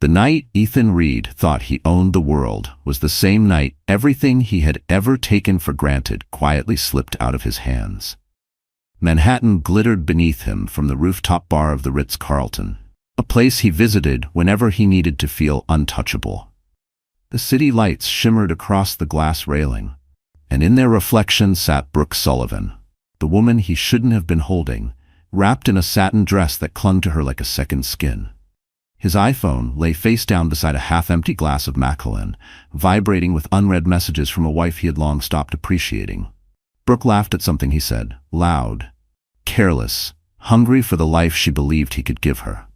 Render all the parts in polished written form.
The night Ethan Reed thought he owned the world was the same night everything he had ever taken for granted quietly slipped out of his hands. Manhattan glittered beneath him from the rooftop bar of the Ritz-Carlton, a place he visited whenever he needed to feel untouchable. The city lights shimmered across the glass railing, and in their reflection sat Brooke Sullivan, the woman he shouldn't have been holding, wrapped in a satin dress that clung to her like a second skin. His iPhone lay face down beside a half-empty glass of Macallan, vibrating with unread messages from a wife he had long stopped appreciating. Brooke laughed at something he said, loud, careless, hungry for the life she believed he could give her.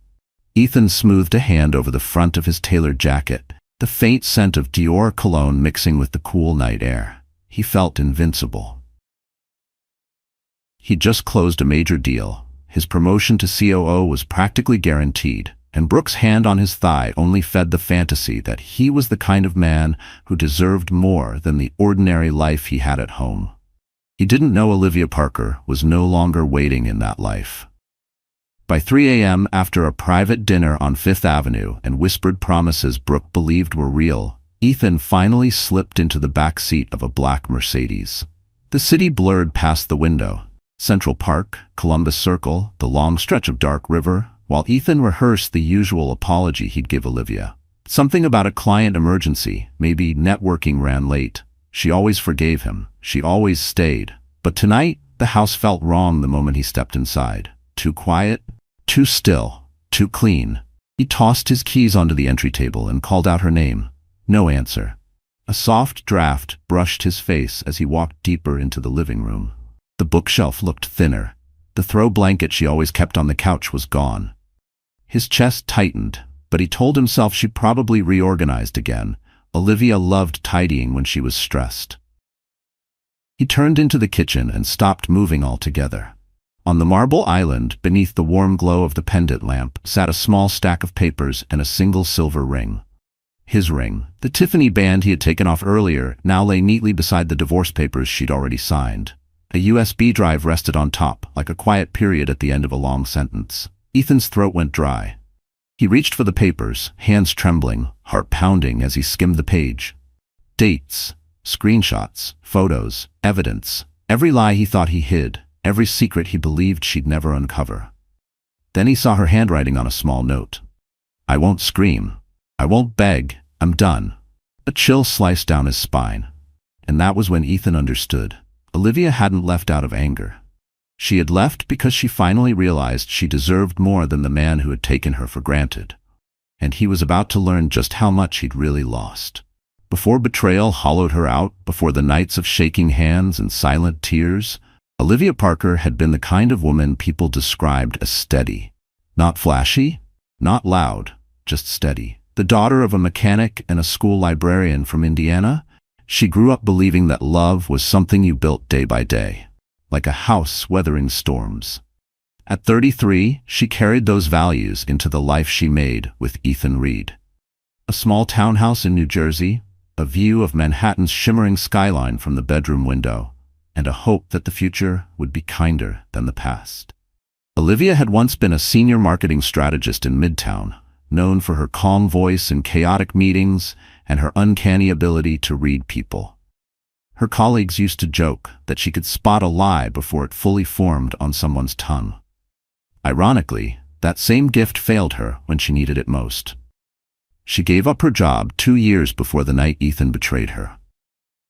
Ethan smoothed a hand over the front of his tailored jacket, the faint scent of Dior cologne mixing with the cool night air. He felt invincible. He'd just closed a major deal. His promotion to COO was practically guaranteed, and Brooke's hand on his thigh only fed the fantasy that he was the kind of man who deserved more than the ordinary life he had at home. He didn't know Olivia Parker was no longer waiting in that life. By 3 a.m., after a private dinner on Fifth Avenue and whispered promises Brooke believed were real, Ethan finally slipped into the back seat of a black Mercedes. The city blurred past the window. Central Park, Columbus Circle, the long stretch of dark river, while Ethan rehearsed the usual apology he'd give Olivia. Something about a client emergency, maybe networking ran late. She always forgave him. She always stayed. But tonight, the house felt wrong the moment he stepped inside. Too quiet, too still, too clean. He tossed his keys onto the entry table and called out her name. No answer. A soft draft brushed his face as he walked deeper into the living room. The bookshelf looked thinner. The throw blanket she always kept on the couch was gone. His chest tightened, but he told himself she'd probably reorganized again. Olivia loved tidying when she was stressed. He turned into the kitchen and stopped moving altogether. On the marble island, beneath the warm glow of the pendant lamp, sat a small stack of papers and a single silver ring. His ring, the Tiffany band he had taken off earlier, now lay neatly beside the divorce papers she'd already signed. A USB drive rested on top, like a quiet period at the end of a long sentence. Ethan's throat went dry. He reached for the papers, hands trembling, heart pounding as he skimmed the page. Dates, screenshots, photos, evidence, every lie he thought he hid, every secret he believed she'd never uncover. Then he saw her handwriting on a small note. I won't scream. I won't beg. I'm done. A chill sliced down his spine. And that was when Ethan understood. Olivia hadn't left out of anger. She had left because she finally realized she deserved more than the man who had taken her for granted. And he was about to learn just how much he'd really lost. Before betrayal hollowed her out, before the nights of shaking hands and silent tears, Olivia Parker had been the kind of woman people described as steady. Not flashy, not loud, just steady. The daughter of a mechanic and a school librarian from Indiana, she grew up believing that love was something you built day by day, like a house weathering storms. At 33, she carried those values into the life she made with Ethan Reed. A small townhouse in New Jersey, a view of Manhattan's shimmering skyline from the bedroom window, and a hope that the future would be kinder than the past. Olivia had once been a senior marketing strategist in Midtown, known for her calm voice in chaotic meetings and her uncanny ability to read people. Her colleagues used to joke that she could spot a lie before it fully formed on someone's tongue. Ironically, that same gift failed her when she needed it most. She gave up her job 2 years before the night Ethan betrayed her.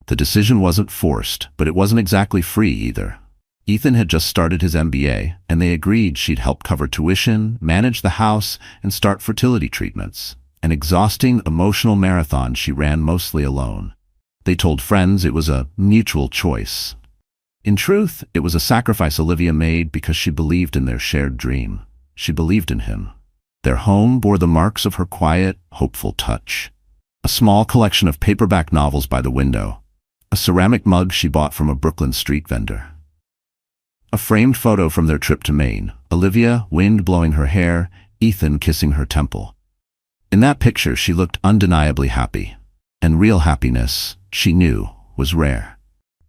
The decision wasn't forced, but it wasn't exactly free either. Ethan had just started his MBA, and they agreed she'd help cover tuition, manage the house, and start fertility treatments. An exhausting, emotional marathon she ran mostly alone. They told friends it was a mutual choice. In truth, it was a sacrifice Olivia made because she believed in their shared dream. She believed in him. Their home bore the marks of her quiet, hopeful touch. A small collection of paperback novels by the window. A ceramic mug she bought from a Brooklyn street vendor. A framed photo from their trip to Maine. Olivia, wind blowing her hair, Ethan kissing her temple. In that picture, she looked undeniably happy. And real happiness, she knew, was rare.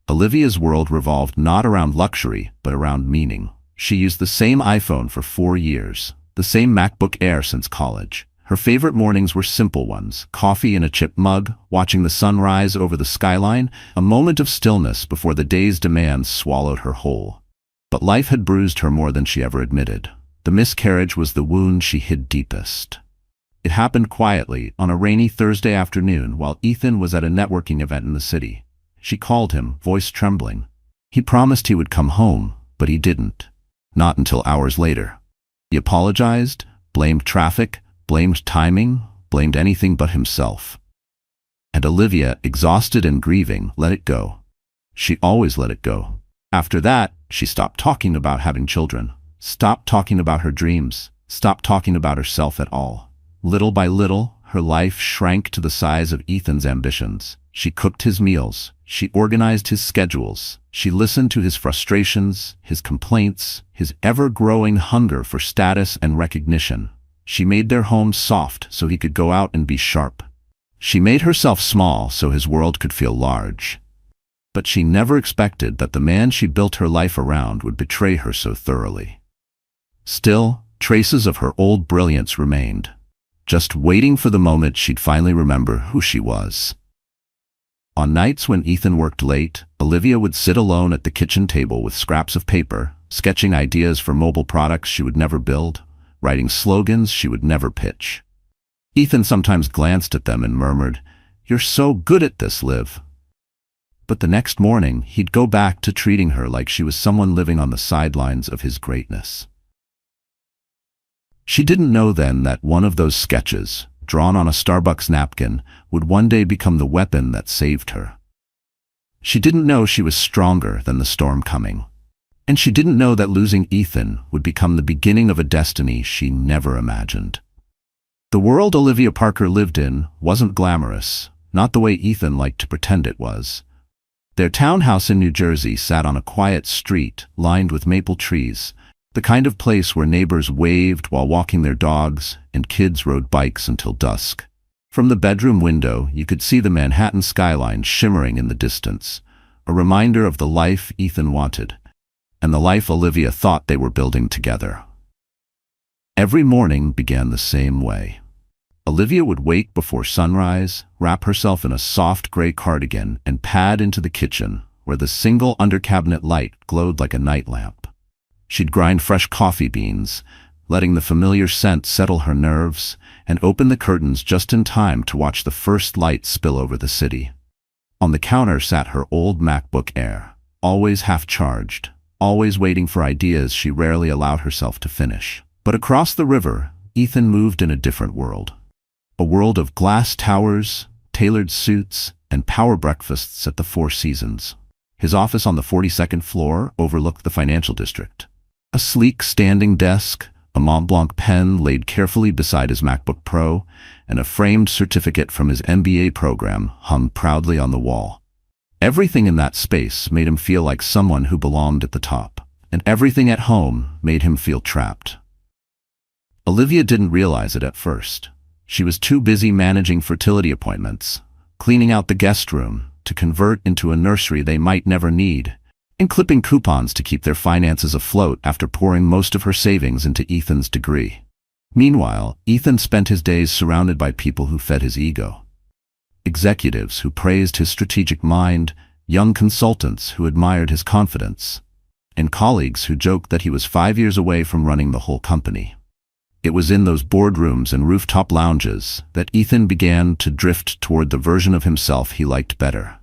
Olivia's world revolved not around luxury, but around meaning. She used the same iPhone for 4 years, the same MacBook Air since college. Her favorite mornings were simple ones: coffee in a chipped mug, watching the sun rise over the skyline, a moment of stillness before the day's demands swallowed her whole. But life had bruised her more than she ever admitted. The miscarriage was the wound she hid deepest. It happened quietly, on a rainy Thursday afternoon while Ethan was at a networking event in the city. She called him, voice trembling. He promised he would come home, but he didn't. Not until hours later. He apologized, blamed traffic, blamed timing, blamed anything but himself. And Olivia, exhausted and grieving, let it go. She always let it go. After that, she stopped talking about having children, stopped talking about her dreams, stopped talking about herself at all. Little by little, her life shrank to the size of Ethan's ambitions. She cooked his meals, she organized his schedules, she listened to his frustrations, his complaints, his ever-growing hunger for status and recognition. She made their home soft so he could go out and be sharp. She made herself small so his world could feel large. But she never expected that the man she built her life around would betray her so thoroughly. Still, traces of her old brilliance remained, just waiting for the moment she'd finally remember who she was. On nights when Ethan worked late, Olivia would sit alone at the kitchen table with scraps of paper, sketching ideas for mobile products she would never build, writing slogans she would never pitch. Ethan sometimes glanced at them and murmured, "You're so good at this, Liv." But the next morning, he'd go back to treating her like she was someone living on the sidelines of his greatness. She didn't know then that one of those sketches, drawn on a Starbucks napkin, would one day become the weapon that saved her. She didn't know she was stronger than the storm coming. And she didn't know that losing Ethan would become the beginning of a destiny she never imagined. The world Olivia Parker lived in wasn't glamorous, not the way Ethan liked to pretend it was. Their townhouse in New Jersey sat on a quiet street lined with maple trees, the kind of place where neighbors waved while walking their dogs and kids rode bikes until dusk. From the bedroom window, you could see the Manhattan skyline shimmering in the distance, a reminder of the life Ethan wanted, and the life Olivia thought they were building together. Every morning began the same way. Olivia would wake before sunrise, wrap herself in a soft gray cardigan, and pad into the kitchen, where the single under-cabinet light glowed like a night lamp. She'd grind fresh coffee beans, letting the familiar scent settle her nerves, and open the curtains just in time to watch the first light spill over the city. On the counter sat her old MacBook Air, always half-charged, always waiting for ideas she rarely allowed herself to finish. But across the river, Ethan moved in a different world. A world of glass towers, tailored suits, and power breakfasts at the Four Seasons. His office on the 42nd floor overlooked the financial district. A sleek standing desk, a Mont Blanc pen laid carefully beside his MacBook Pro, and a framed certificate from his MBA program hung proudly on the wall. Everything in that space made him feel like someone who belonged at the top, and everything at home made him feel trapped. Olivia didn't realize it at first. She was too busy managing fertility appointments, cleaning out the guest room to convert into a nursery they might never need, and clipping coupons to keep their finances afloat after pouring most of her savings into Ethan's degree. Meanwhile, Ethan spent his days surrounded by people who fed his ego. Executives who praised his strategic mind, young consultants who admired his confidence, and colleagues who joked that he was 5 years away from running the whole company. It was in those boardrooms and rooftop lounges that Ethan began to drift toward the version of himself he liked better.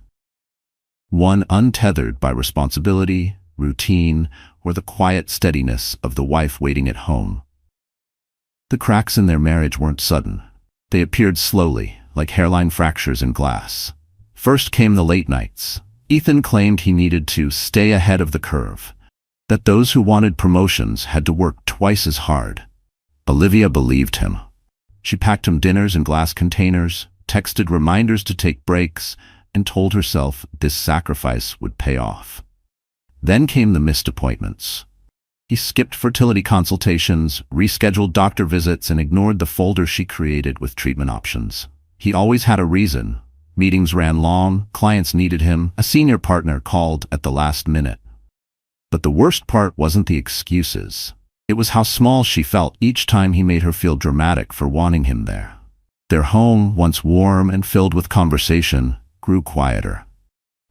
One untethered by responsibility, routine, or the quiet steadiness of the wife waiting at home. The cracks in their marriage weren't sudden. They appeared slowly, like hairline fractures in glass. First came the late nights. Ethan claimed he needed to stay ahead of the curve, that those who wanted promotions had to work twice as hard. Olivia believed him. She packed him dinners in glass containers, texted reminders to take breaks, and told herself this sacrifice would pay off. Then came the missed appointments. He skipped fertility consultations, rescheduled doctor visits, and ignored the folder she created with treatment options. He always had a reason. Meetings ran long, clients needed him, a senior partner called at the last minute. But the worst part wasn't the excuses. It was how small she felt each time he made her feel dramatic for wanting him there. Their home, once warm and filled with conversation, grew quieter.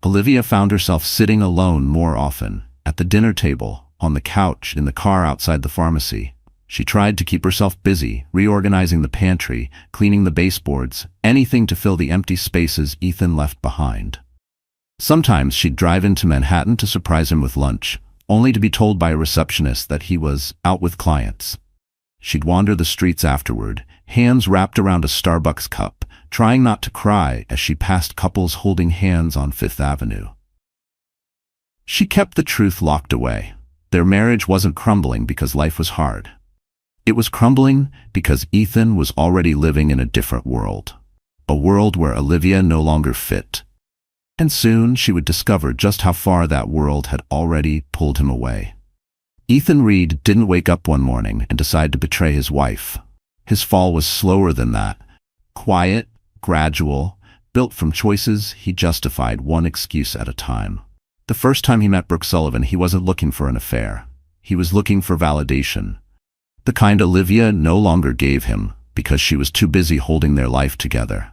Olivia found herself sitting alone more often, at the dinner table, on the couch, in the car outside the pharmacy. She tried to keep herself busy, reorganizing the pantry, cleaning the baseboards, anything to fill the empty spaces Ethan left behind. Sometimes she'd drive into Manhattan to surprise him with lunch, only to be told by a receptionist that he was out with clients. She'd wander the streets afterward, hands wrapped around a Starbucks cup, trying not to cry as she passed couples holding hands on Fifth Avenue. She kept the truth locked away. Their marriage wasn't crumbling because life was hard. It was crumbling because Ethan was already living in a different world. A world where Olivia no longer fit. And soon she would discover just how far that world had already pulled him away. Ethan Reed didn't wake up one morning and decide to betray his wife. His fall was slower than that. Quiet, gradual, built from choices he justified one excuse at a time. The first time he met Brooke Sullivan, he wasn't looking for an affair. He was looking for validation. The kind Olivia no longer gave him because she was too busy holding their life together.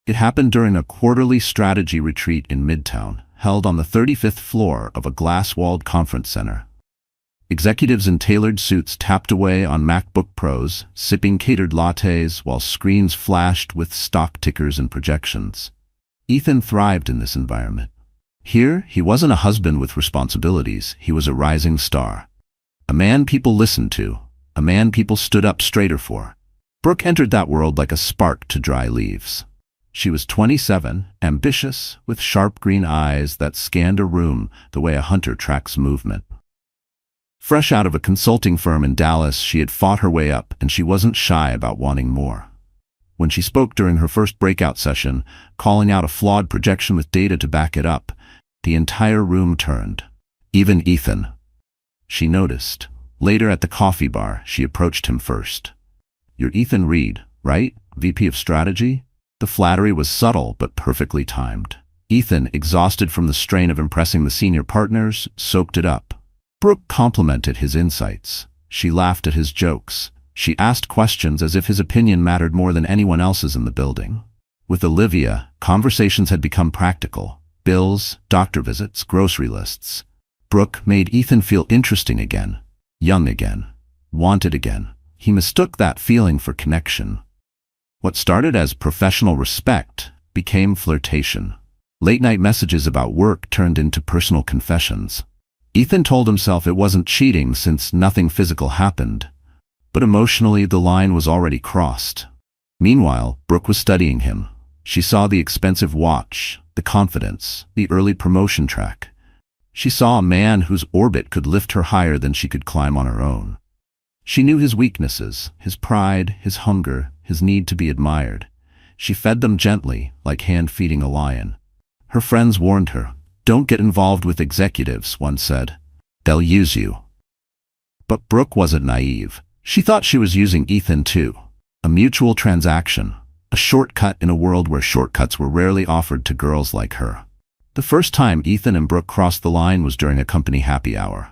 It happened during a quarterly strategy retreat in Midtown, held on the 35th floor of a glass-walled conference center. Executives in tailored suits tapped away on MacBook Pros, sipping catered lattes while screens flashed with stock tickers and projections. Ethan thrived in this environment. Here, he wasn't a husband with responsibilities, he was a rising star. A man people listened to, a man people stood up straighter for. Brooke entered that world like a spark to dry leaves. She was 27, ambitious, with sharp green eyes that scanned a room the way a hunter tracks movement. Fresh out of a consulting firm in Dallas, she had fought her way up, and she wasn't shy about wanting more. When she spoke during her first breakout session, calling out a flawed projection with data to back it up, the entire room turned. Even Ethan. She noticed. Later at the coffee bar, she approached him first. "You're Ethan Reed, right? VP of Strategy?" The flattery was subtle but perfectly timed. Ethan, exhausted from the strain of impressing the senior partners, soaked it up. Brooke complimented his insights. She laughed at his jokes. She asked questions as if his opinion mattered more than anyone else's in the building. With Olivia, conversations had become practical. Bills, doctor visits, grocery lists. Brooke made Ethan feel interesting again. Young again. Wanted again. He mistook that feeling for connection. What started as professional respect became flirtation. Late-night messages about work turned into personal confessions. Ethan told himself it wasn't cheating since nothing physical happened, but emotionally the line was already crossed. Meanwhile, Brooke was studying him. She saw the expensive watch, the confidence, the early promotion track. She saw a man whose orbit could lift her higher than she could climb on her own. She knew his weaknesses, his pride, his hunger, his need to be admired. She fed them gently, like hand-feeding a lion. Her friends warned her, "Don't get involved with executives," one said. "They'll use you." But Brooke wasn't naive. She thought she was using Ethan too. A mutual transaction, a shortcut in a world where shortcuts were rarely offered to girls like her. The first time Ethan and Brooke crossed the line was during a company happy hour.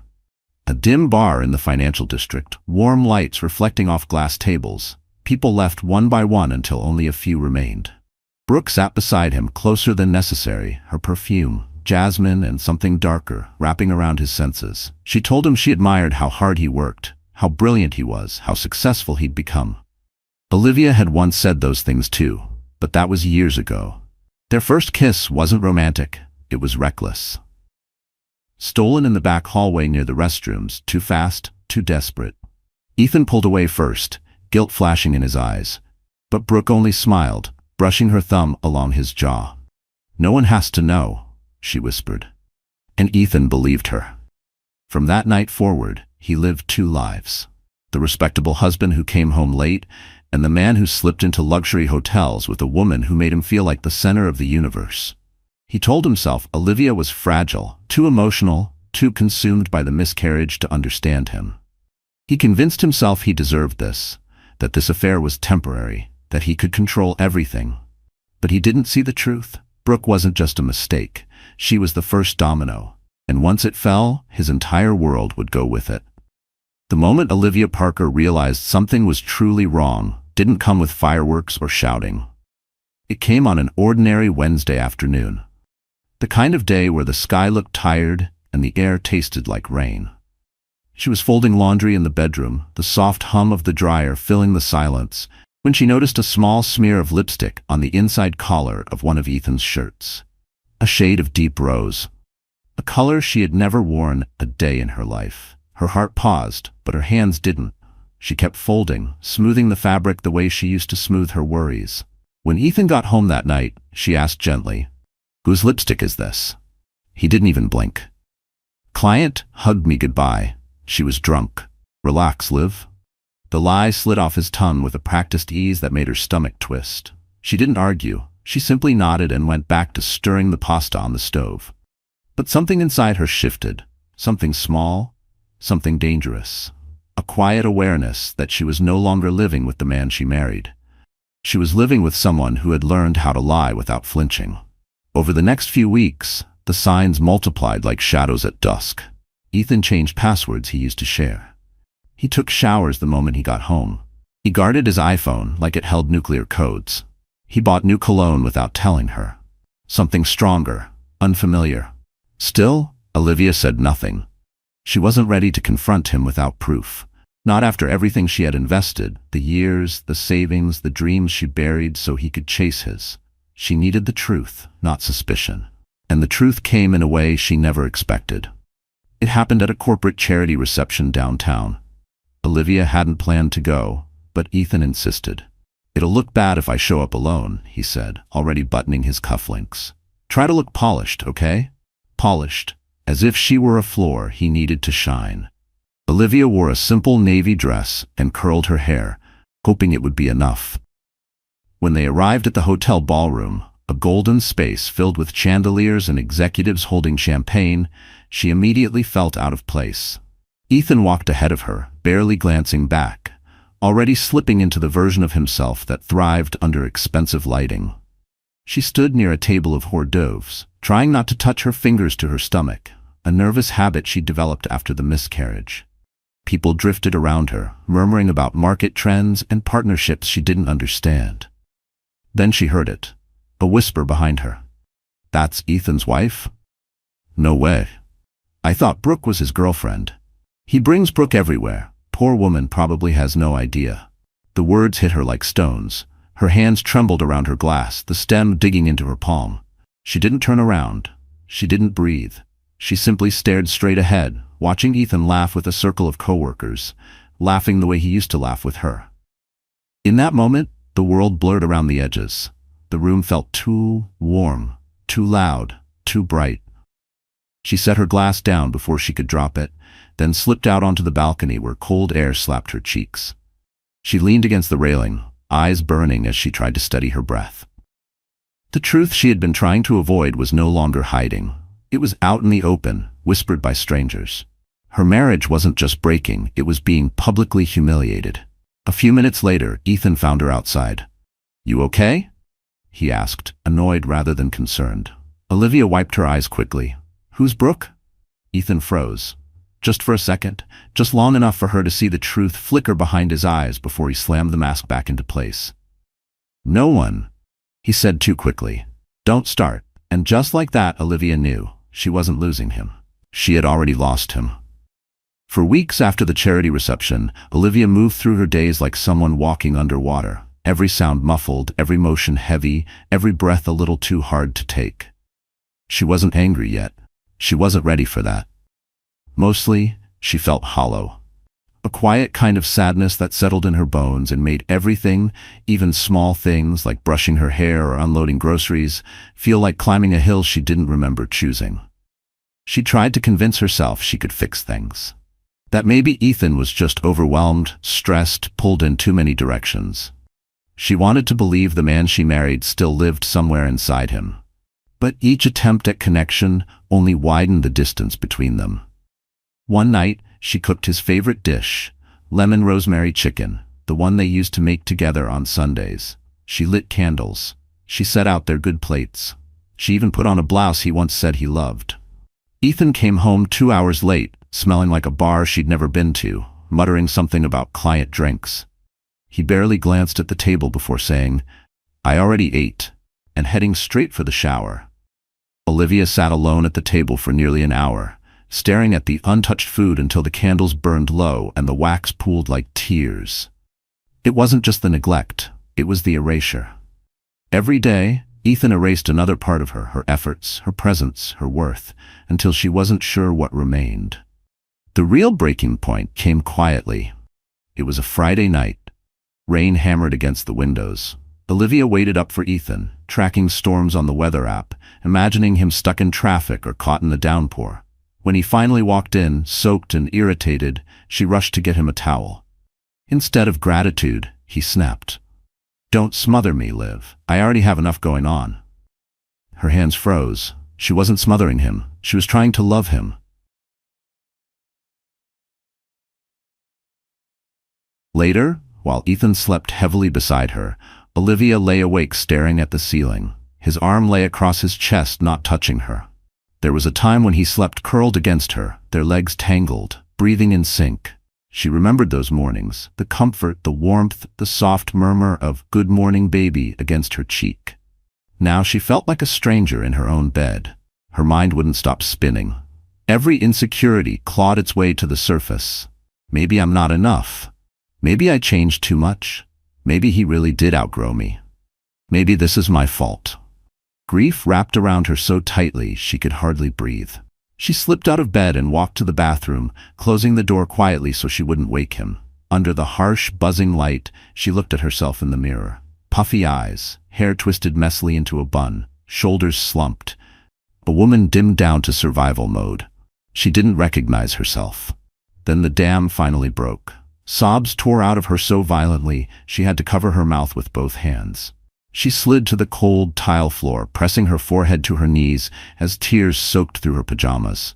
A dim bar in the financial district, warm lights reflecting off glass tables. People left one by one until only a few remained. Brooke sat beside him, closer than necessary, her perfume, jasmine and something darker, wrapping around his senses. She told him she admired how hard he worked, how brilliant he was, how successful he'd become. Olivia had once said those things too, but that was years ago. Their first kiss wasn't romantic. It was reckless. Stolen in the back hallway near the restrooms, too fast, too desperate. Ethan pulled away first, guilt flashing in his eyes. But Brooke only smiled, brushing her thumb along his jaw. "No one has to know," she whispered. And Ethan believed her. From that night forward, he lived two lives. The respectable husband who came home late, and the man who slipped into luxury hotels with a woman who made him feel like the center of the universe. He told himself Olivia was fragile, too emotional, too consumed by the miscarriage to understand him. He convinced himself he deserved this, that this affair was temporary, that he could control everything. But he didn't see the truth. Brooke wasn't just a mistake. She was the first domino, and once it fell, his entire world would go with it. The moment Olivia Parker realized something was truly wrong didn't come with fireworks or shouting. It came on an ordinary Wednesday afternoon. The kind of day where the sky looked tired and the air tasted like rain. She was folding laundry in the bedroom, the soft hum of the dryer filling the silence, when she noticed a small smear of lipstick on the inside collar of one of Ethan's shirts. A shade of deep rose. A color she had never worn a day in her life. Her heart paused, but her hands didn't. She kept folding, smoothing the fabric the way she used to smooth her worries. When Ethan got home that night, she asked gently, "Whose lipstick is this?" He didn't even blink. "Client hugged me goodbye. She was drunk. Relax, Liv." The lie slid off his tongue with a practiced ease that made her stomach twist. She didn't argue. She simply nodded and went back to stirring the pasta on the stove. But something inside her shifted. Something small, something dangerous. A quiet awareness that she was no longer living with the man she married. She was living with someone who had learned how to lie without flinching. Over the next few weeks, the signs multiplied like shadows at dusk. Ethan changed passwords he used to share. He took showers the moment he got home. He guarded his iPhone like it held nuclear codes. He bought new cologne without telling her. Something stronger, unfamiliar. Still, Olivia said nothing. She wasn't ready to confront him without proof. Not after everything she had invested, the years, the savings, the dreams she buried so he could chase his. She needed the truth, not suspicion. And the truth came in a way she never expected. It happened at a corporate charity reception downtown. Olivia hadn't planned to go, but Ethan insisted. "It'll look bad if I show up alone," he said, already buttoning his cufflinks. "Try to look polished, okay?" Polished, as if she were a floor he needed to shine. Olivia wore a simple navy dress and curled her hair, hoping it would be enough. When they arrived at the hotel ballroom, a golden space filled with chandeliers and executives holding champagne, she immediately felt out of place. Ethan walked ahead of her, barely glancing back, already slipping into the version of himself that thrived under expensive lighting. She stood near a table of hors d'oeuvres, trying not to touch her fingers to her stomach, a nervous habit she'd developed after the miscarriage. People drifted around her, murmuring about market trends and partnerships she didn't understand. Then she heard it, a whisper behind her. "That's Ethan's wife?" "No way. I thought Brooke was his girlfriend. He brings Brooke everywhere. Poor woman probably has no idea." The words hit her like stones. Her hands trembled around her glass, the stem digging into her palm. She didn't turn around. She didn't breathe. She simply stared straight ahead, watching Ethan laugh with a circle of coworkers, laughing the way he used to laugh with her. In that moment, the world blurred around the edges. The room felt too warm, too loud, too bright. She set her glass down before she could drop it, then slipped out onto the balcony where cold air slapped her cheeks. She leaned against the railing, eyes burning as she tried to steady her breath. The truth she had been trying to avoid was no longer hiding. It was out in the open, whispered by strangers. Her marriage wasn't just breaking, it was being publicly humiliated. A few minutes later, Ethan found her outside. "You okay?" he asked, annoyed rather than concerned. Olivia wiped her eyes quickly. "Who's Brooke?" Ethan froze. Just for a second, just long enough for her to see the truth flicker behind his eyes before he slammed the mask back into place. "No one," he said too quickly. "Don't start." And just like that, Olivia knew she wasn't losing him. She had already lost him. For weeks after the charity reception, Olivia moved through her days like someone walking underwater, every sound muffled, every motion heavy, every breath a little too hard to take. She wasn't angry yet. She wasn't ready for that. Mostly, she felt hollow. A quiet kind of sadness that settled in her bones and made everything, even small things like brushing her hair or unloading groceries, feel like climbing a hill she didn't remember choosing. She tried to convince herself she could fix things. That maybe Ethan was just overwhelmed, stressed, pulled in too many directions. She wanted to believe the man she married still lived somewhere inside him. But each attempt at connection only widened the distance between them. One night, she cooked his favorite dish, lemon rosemary chicken, the one they used to make together on Sundays. She lit candles. She set out their good plates. She even put on a blouse he once said he loved. Ethan came home 2 hours late, smelling like a bar she'd never been to, muttering something about client drinks. He barely glanced at the table before saying, "I already ate," and heading straight for the shower. Olivia sat alone at the table for nearly an hour, staring at the untouched food until the candles burned low and the wax pooled like tears. It wasn't just the neglect, it was the erasure. Every day, Ethan erased another part of her efforts, her presence, her worth, until she wasn't sure what remained. The real breaking point came quietly. It was a Friday night. Rain hammered against the windows. Olivia waited up for Ethan, tracking storms on the weather app, imagining him stuck in traffic or caught in the downpour. When he finally walked in, soaked and irritated, she rushed to get him a towel. Instead of gratitude, he snapped. "Don't smother me, Liv. I already have enough going on." Her hands froze. She wasn't smothering him. She was trying to love him. Later, while Ethan slept heavily beside her, Olivia lay awake staring at the ceiling. His arm lay across his chest, not touching her. There was a time when he slept curled against her, their legs tangled, breathing in sync. She remembered those mornings, the comfort, the warmth, the soft murmur of "good morning, baby" against her cheek. Now she felt like a stranger in her own bed. Her mind wouldn't stop spinning. Every insecurity clawed its way to the surface. Maybe I'm not enough. Maybe I changed too much. Maybe he really did outgrow me. Maybe this is my fault. Grief wrapped around her so tightly she could hardly breathe. She slipped out of bed and walked to the bathroom, closing the door quietly so she wouldn't wake him. Under the harsh, buzzing light, she looked at herself in the mirror. Puffy eyes, hair twisted messily into a bun, shoulders slumped. A woman dimmed down to survival mode. She didn't recognize herself. Then the dam finally broke. Sobs tore out of her so violently she had to cover her mouth with both hands. She slid to the cold tile floor, pressing her forehead to her knees as tears soaked through her pajamas.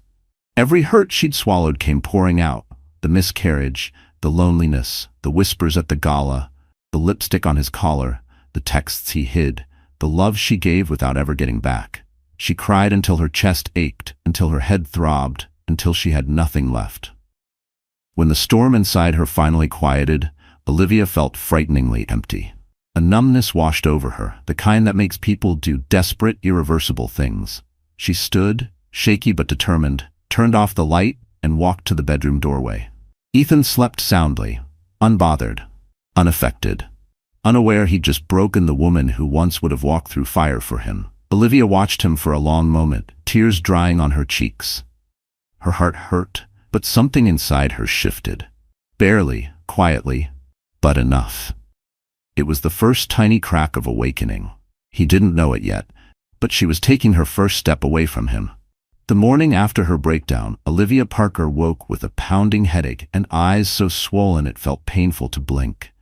Every hurt she'd swallowed came pouring out. The miscarriage, the loneliness, the whispers at the gala, the lipstick on his collar, the texts he hid, the love she gave without ever getting back. She cried until her chest ached, until her head throbbed, until she had nothing left. When the storm inside her finally quieted, Olivia felt frighteningly empty. A numbness washed over her, the kind that makes people do desperate, irreversible things. She stood, shaky but determined, turned off the light, and walked to the bedroom doorway. Ethan slept soundly, unbothered, unaffected, unaware he'd just broken the woman who once would have walked through fire for him. Olivia watched him for a long moment, tears drying on her cheeks. Her heart hurt, but something inside her shifted. Barely, quietly, but enough. It was the first tiny crack of awakening. He didn't know it yet, but she was taking her first step away from him. The morning after her breakdown, Olivia Parker woke with a pounding headache and eyes so swollen it felt painful to blink.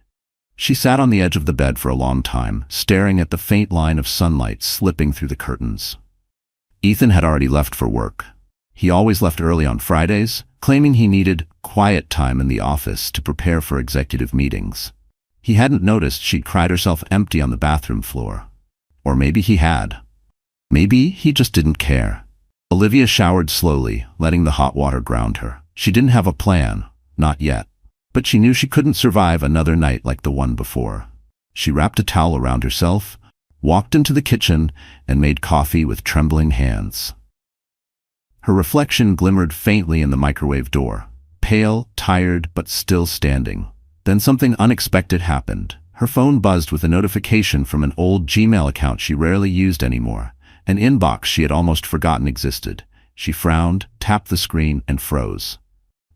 She sat on the edge of the bed for a long time, staring at the faint line of sunlight slipping through the curtains. Ethan had already left for work. He always left early on Fridays, claiming he needed quiet time in the office to prepare for executive meetings. He hadn't noticed she'd cried herself empty on the bathroom floor. Or maybe he had. Maybe he just didn't care. Olivia showered slowly, letting the hot water ground her. She didn't have a plan, not yet. But she knew she couldn't survive another night like the one before. She wrapped a towel around herself, walked into the kitchen, and made coffee with trembling hands. Her reflection glimmered faintly in the microwave door, pale, tired, but still standing. Then something unexpected happened. Her phone buzzed with a notification from an old Gmail account she rarely used anymore, an inbox she had almost forgotten existed. She frowned, tapped the screen, and froze.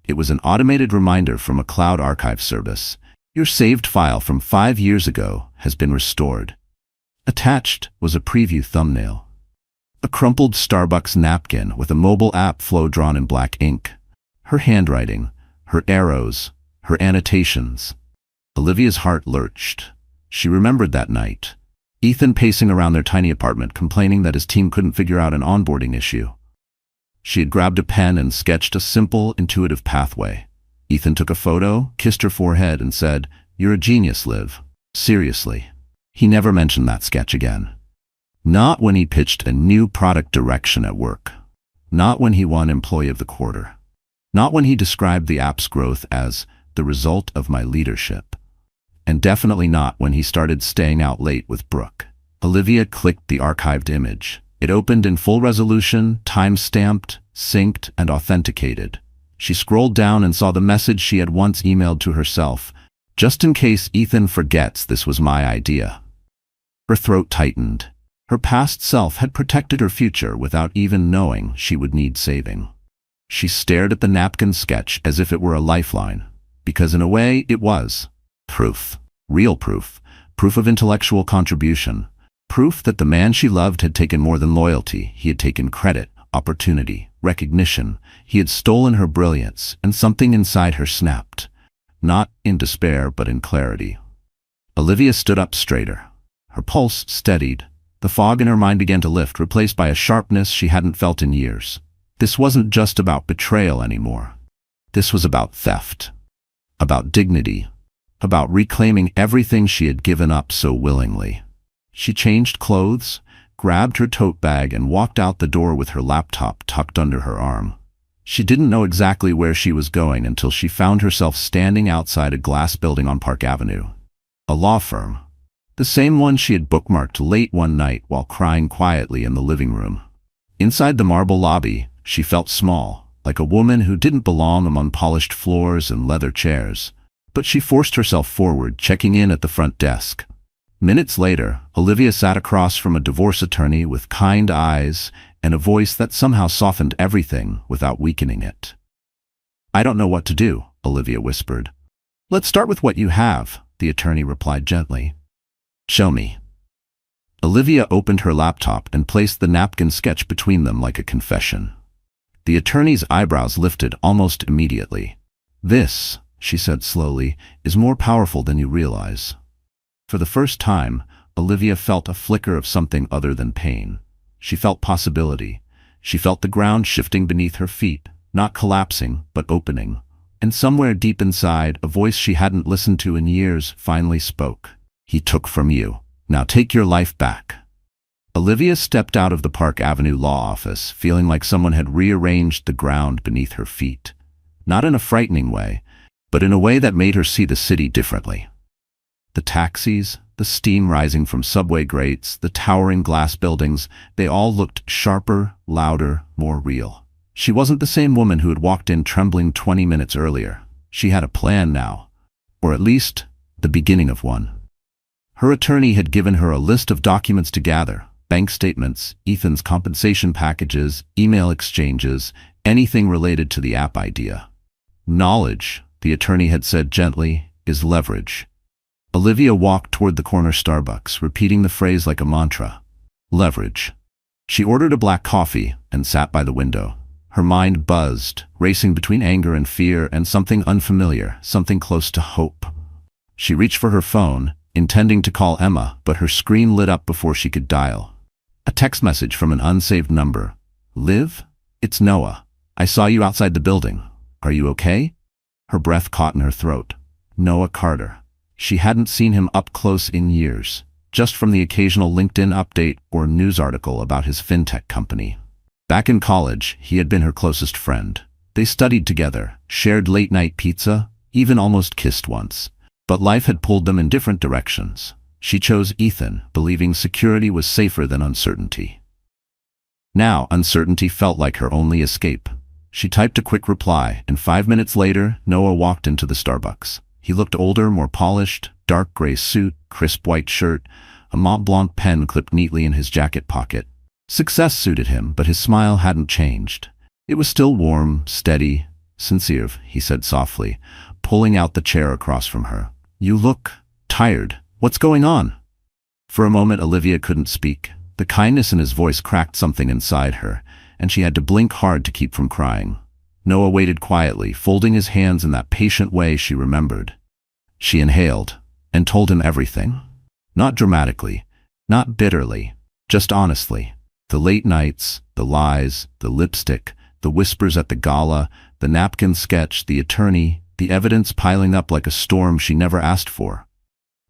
It was an automated reminder from a cloud archive service. Your saved file from 5 years ago has been restored. Attached was a preview thumbnail. A crumpled Starbucks napkin with a mobile app flow drawn in black ink. Her handwriting, her arrows, her annotations. Olivia's heart lurched. She remembered that night. Ethan pacing around their tiny apartment, complaining that his team couldn't figure out an onboarding issue. She had grabbed a pen and sketched a simple, intuitive pathway. Ethan took a photo, kissed her forehead, and said, "You're a genius, Liv." Seriously. He never mentioned that sketch again. Not when he pitched a new product direction at work. Not when he won Employee of the Quarter. Not when he described the app's growth as the result of my leadership. And definitely not when he started staying out late with Brooke. Olivia clicked the archived image. It opened in full resolution, time-stamped, synced, and authenticated. She scrolled down and saw the message she had once emailed to herself. Just in case Ethan forgets, this was my idea. Her throat tightened. Her past self had protected her future without even knowing she would need saving. She stared at the napkin sketch as if it were a lifeline, because in a way it was. Proof. Real proof. Proof of intellectual contribution. Proof that the man she loved had taken more than loyalty. He had taken credit, opportunity, recognition. He had stolen her brilliance, and something inside her snapped. Not in despair, but in clarity. Olivia stood up straighter. Her pulse steadied. The fog in her mind began to lift, replaced by a sharpness she hadn't felt in years. This wasn't just about betrayal anymore. This was about theft. About dignity. About reclaiming everything she had given up so willingly. She changed clothes, grabbed her tote bag, and walked out the door with her laptop tucked under her arm. She didn't know exactly where she was going until she found herself standing outside a glass building on Park Avenue. A law firm. The same one she had bookmarked late one night while crying quietly in the living room. Inside the marble lobby, she felt small, like a woman who didn't belong among polished floors and leather chairs. But she forced herself forward, checking in at the front desk. Minutes later, Olivia sat across from a divorce attorney with kind eyes and a voice that somehow softened everything without weakening it. "I don't know what to do," Olivia whispered. "Let's start with what you have," the attorney replied gently. "Show me." Olivia opened her laptop and placed the napkin sketch between them like a confession. The attorney's eyebrows lifted almost immediately. "This," she said slowly, "is more powerful than you realize." For the first time, Olivia felt a flicker of something other than pain. She felt possibility. She felt the ground shifting beneath her feet, not collapsing, but opening. And somewhere deep inside, a voice she hadn't listened to in years finally spoke. "He took from you. Now take your life back." Olivia stepped out of the Park Avenue law office, feeling like someone had rearranged the ground beneath her feet. Not in a frightening way, but in a way that made her see the city differently. The taxis, the steam rising from subway grates, the towering glass buildings, they all looked sharper, louder, more real. She wasn't the same woman who had walked in trembling 20 minutes earlier. She had a plan now, or at least the beginning of one. Her attorney had given her a list of documents to gather: bank statements, Ethan's compensation packages, email exchanges, anything related to the app idea. "Knowledge," the attorney had said gently, "is leverage." Olivia walked toward the corner Starbucks, repeating the phrase like a mantra. Leverage. She ordered a black coffee and sat by the window. Her mind buzzed, racing between anger and fear and something unfamiliar, something close to hope. She reached for her phone, intending to call Emma, but her screen lit up before she could dial. A text message from an unsaved number. "Liv? It's Noah. I saw you outside the building. Are you okay?" Her breath caught in her throat. Noah Carter. She hadn't seen him up close in years, just from the occasional LinkedIn update or news article about his fintech company. Back in college, he had been her closest friend. They studied together, shared late-night pizza, even almost kissed once. But life had pulled them in different directions. She chose Ethan, believing security was safer than uncertainty. Now, uncertainty felt like her only escape. She typed a quick reply, and 5 minutes later, Noah walked into the Starbucks. He looked older, more polished, dark gray suit, crisp white shirt, a Mont Blanc pen clipped neatly in his jacket pocket. Success suited him, but his smile hadn't changed. It was still warm, steady, sincere, he said softly, pulling out the chair across from her. "You look tired. What's going on?" For a moment, Olivia couldn't speak. The kindness in his voice cracked something inside her, and she had to blink hard to keep from crying. Noah waited quietly, folding his hands in that patient way she remembered. She inhaled and told him everything. Not dramatically, not bitterly, just honestly. The late nights, the lies, the lipstick, the whispers at the gala, the napkin sketch, the attorney, the evidence piling up like a storm she never asked for.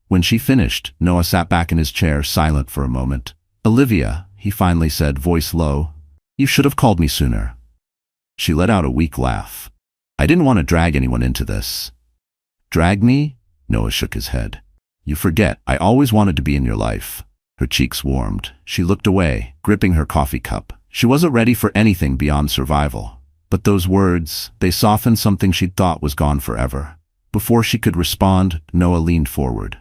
When she finished, Noah sat back in his chair, silent for a moment. "Olivia," he finally said, voice low, "you should have called me sooner." She let out a weak laugh. "I didn't want to drag anyone into this." Drag me? Noah shook his head. You forget, I always wanted to be in your life. Her cheeks warmed. She looked away, gripping her coffee cup. She wasn't ready for anything beyond survival. But those words, they softened something she'd thought was gone forever. Before she could respond, Noah leaned forward.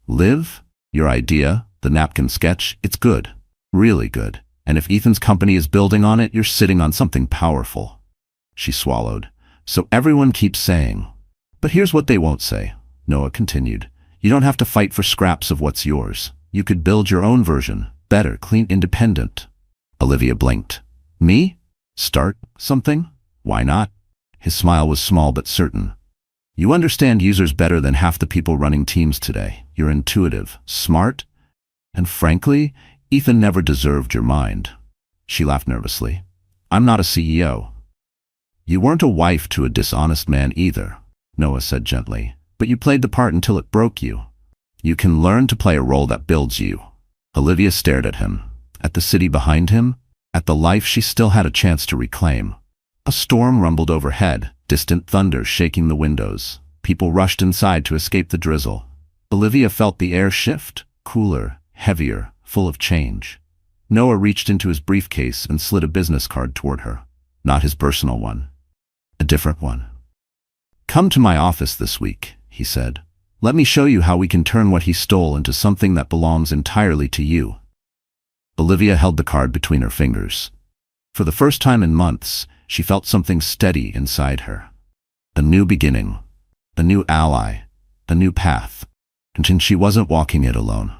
Liv? Your idea, the napkin sketch, it's good. Really good. And if Ethan's company is building on it, you're sitting on something powerful. She swallowed. So everyone keeps saying. But here's what they won't say, Noah continued. You don't have to fight for scraps of what's yours. You could build your own version. Better, clean, independent. Olivia blinked. Me? Start something? Why not? His smile was small but certain. You understand users better than half the people running teams today. You're intuitive, smart, and frankly, Ethan never deserved your mind. She laughed nervously. I'm not a CEO. You weren't a wife to a dishonest man either, Noah said gently, but you played the part until it broke you. You can learn to play a role that builds you. Olivia stared at him, at the city behind him, at the life she still had a chance to reclaim. A storm rumbled overhead, distant thunder shaking the windows. People rushed inside to escape the drizzle. Olivia felt the air shift, cooler, heavier, full of change. Noah reached into his briefcase and slid a business card toward her. Not his personal one. A different one. Come to my office this week, he said. Let me show you how we can turn what he stole into something that belongs entirely to you. Olivia held the card between her fingers. For the first time in months, she felt something steady inside her. A new beginning. A new ally. A new path. And she wasn't walking it alone.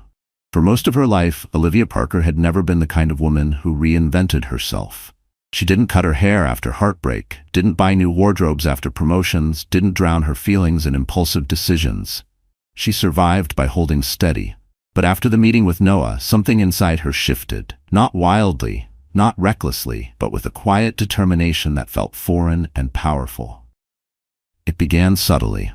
For most of her life, Olivia Parker had never been the kind of woman who reinvented herself. She didn't cut her hair after heartbreak, didn't buy new wardrobes after promotions, didn't drown her feelings in impulsive decisions. She survived by holding steady. But after the meeting with Noah, something inside her shifted. Not wildly, not recklessly, but with a quiet determination that felt foreign and powerful. It began subtly.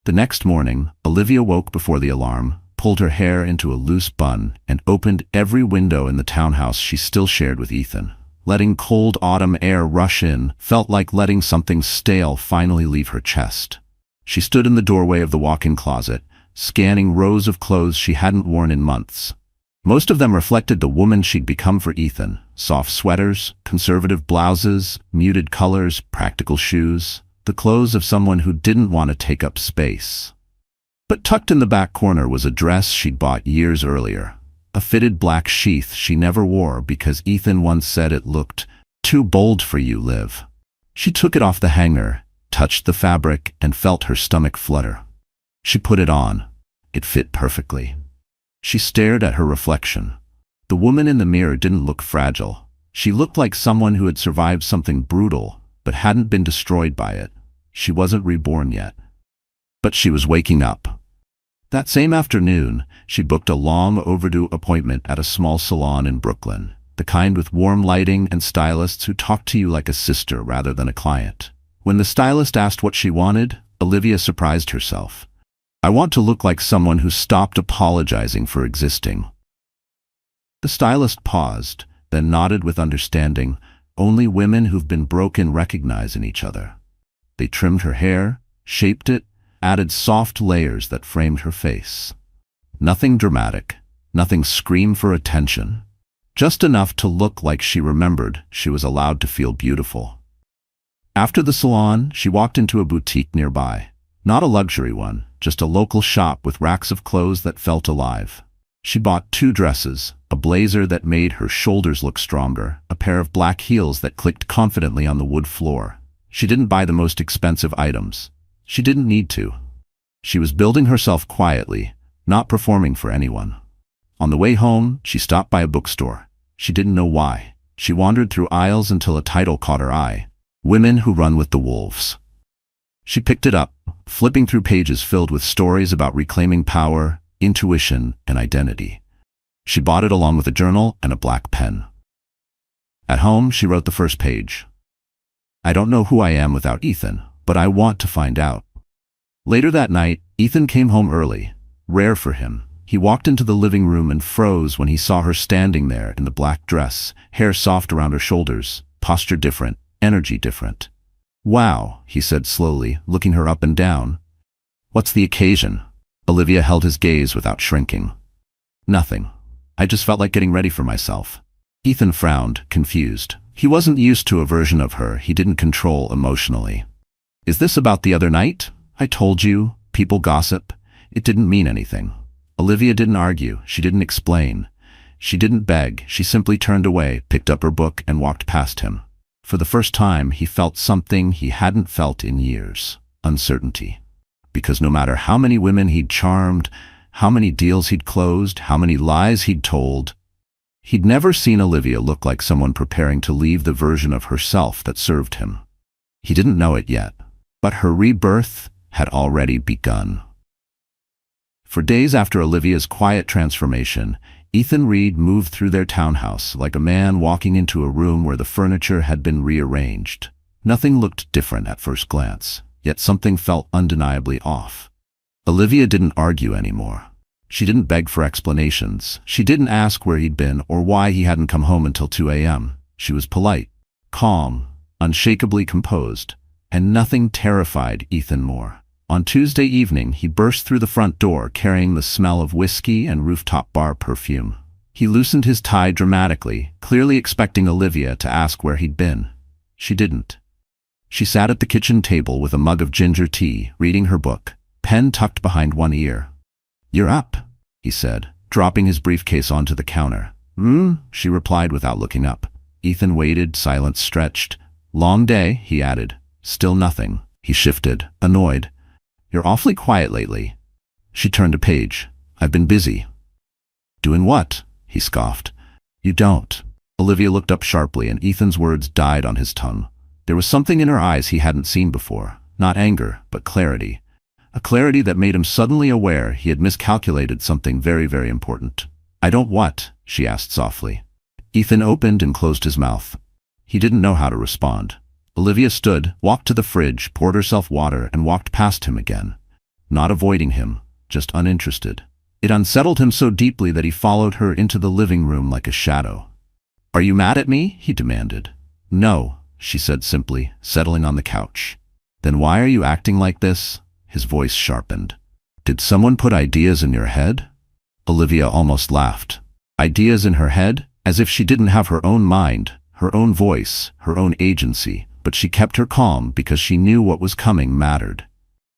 The next morning, Olivia woke before the alarm, pulled her hair into a loose bun, and opened every window in the townhouse she still shared with Ethan. Letting cold autumn air rush in felt like letting something stale finally leave her chest. She stood in the doorway of the walk-in closet, scanning rows of clothes she hadn't worn in months. Most of them reflected the woman she'd become for Ethan. Soft sweaters, conservative blouses, muted colors, practical shoes. The clothes of someone who didn't want to take up space. But tucked in the back corner was a dress she'd bought years earlier. A fitted black sheath she never wore because Ethan once said it looked too bold for you, Liv. She took it off the hanger, touched the fabric, and felt her stomach flutter. She put it on. It fit perfectly. She stared at her reflection. The woman in the mirror didn't look fragile. She looked like someone who had survived something brutal, but hadn't been destroyed by it. She wasn't reborn yet. But she was waking up. That same afternoon, she booked a long overdue appointment at a small salon in Brooklyn, the kind with warm lighting and stylists who talk to you like a sister rather than a client. When the stylist asked what she wanted, Olivia surprised herself. I want to look like someone who stopped apologizing for existing. The stylist paused, then nodded with understanding. Only women who've been broken recognize in each other. They trimmed her hair, shaped it, added soft layers that framed her face. Nothing dramatic, nothing scream for attention. Just enough to look like she remembered she was allowed to feel beautiful. After the salon, she walked into a boutique nearby. Not a luxury one, just a local shop with racks of clothes that felt alive. She bought 2 dresses, a blazer that made her shoulders look stronger, a pair of black heels that clicked confidently on the wood floor. She didn't buy the most expensive items. She didn't need to. She was building herself quietly, not performing for anyone. On the way home, she stopped by a bookstore. She didn't know why. She wandered through aisles until a title caught her eye. Women Who Run with the Wolves. She picked it up, flipping through pages filled with stories about reclaiming power, intuition, and identity. She bought it along with a journal and a black pen. At home, she wrote the first page. I don't know who I am without Ethan, but I want to find out. Later that night, Ethan came home early. Rare for him. He walked into the living room and froze when he saw her standing there in the black dress, hair soft around her shoulders, posture different, energy different. Wow, he said slowly, looking her up and down. What's the occasion? Olivia held his gaze without shrinking. Nothing. I just felt like getting ready for myself. Ethan frowned, confused. He wasn't used to a version of her he didn't control emotionally. Is this about the other night? I told you, people gossip. It didn't mean anything. Olivia didn't argue, she didn't explain. She didn't beg, she simply turned away, picked up her book and walked past him. For the first time, he felt something he hadn't felt in years. Uncertainty. Because no matter how many women he'd charmed, how many deals he'd closed, how many lies he'd told, he'd never seen Olivia look like someone preparing to leave the version of herself that served him. He didn't know it yet, but her rebirth had already begun. For days after Olivia's quiet transformation, Ethan Reed moved through their townhouse like a man walking into a room where the furniture had been rearranged. Nothing looked different at first glance, yet something felt undeniably off. Olivia didn't argue anymore. She didn't beg for explanations. She didn't ask where he'd been or why he hadn't come home until 2 a.m. She was polite, calm, unshakably composed, and nothing terrified Ethan more. On Tuesday evening, he burst through the front door carrying the smell of whiskey and rooftop bar perfume. He loosened his tie dramatically, clearly expecting Olivia to ask where he'd been. She didn't. She sat at the kitchen table with a mug of ginger tea, reading her book, pen tucked behind one ear. "You're up," he said, dropping his briefcase onto the counter. She replied without looking up. Ethan waited, silence stretched. "Long day," he added. Still nothing. He shifted, annoyed. "You're awfully quiet lately." She turned a page. "I've been busy." "Doing what?" he scoffed. "You don't." Olivia looked up sharply and Ethan's words died on his tongue. There was something in her eyes he hadn't seen before. Not anger, but clarity. A clarity that made him suddenly aware he had miscalculated something very, very important. "I don't what?" she asked softly. Ethan opened and closed his mouth. He didn't know how to respond. Olivia stood, walked to the fridge, poured herself water, and walked past him again. Not avoiding him, just uninterested. It unsettled him so deeply that he followed her into the living room like a shadow. "Are you mad at me?" he demanded. "No," she said simply, settling on the couch. "Then why are you acting like this?" His voice sharpened. "Did someone put ideas in your head?" Olivia almost laughed. Ideas in her head? As if she didn't have her own mind, her own voice, her own agency. But she kept her calm because she knew what was coming mattered.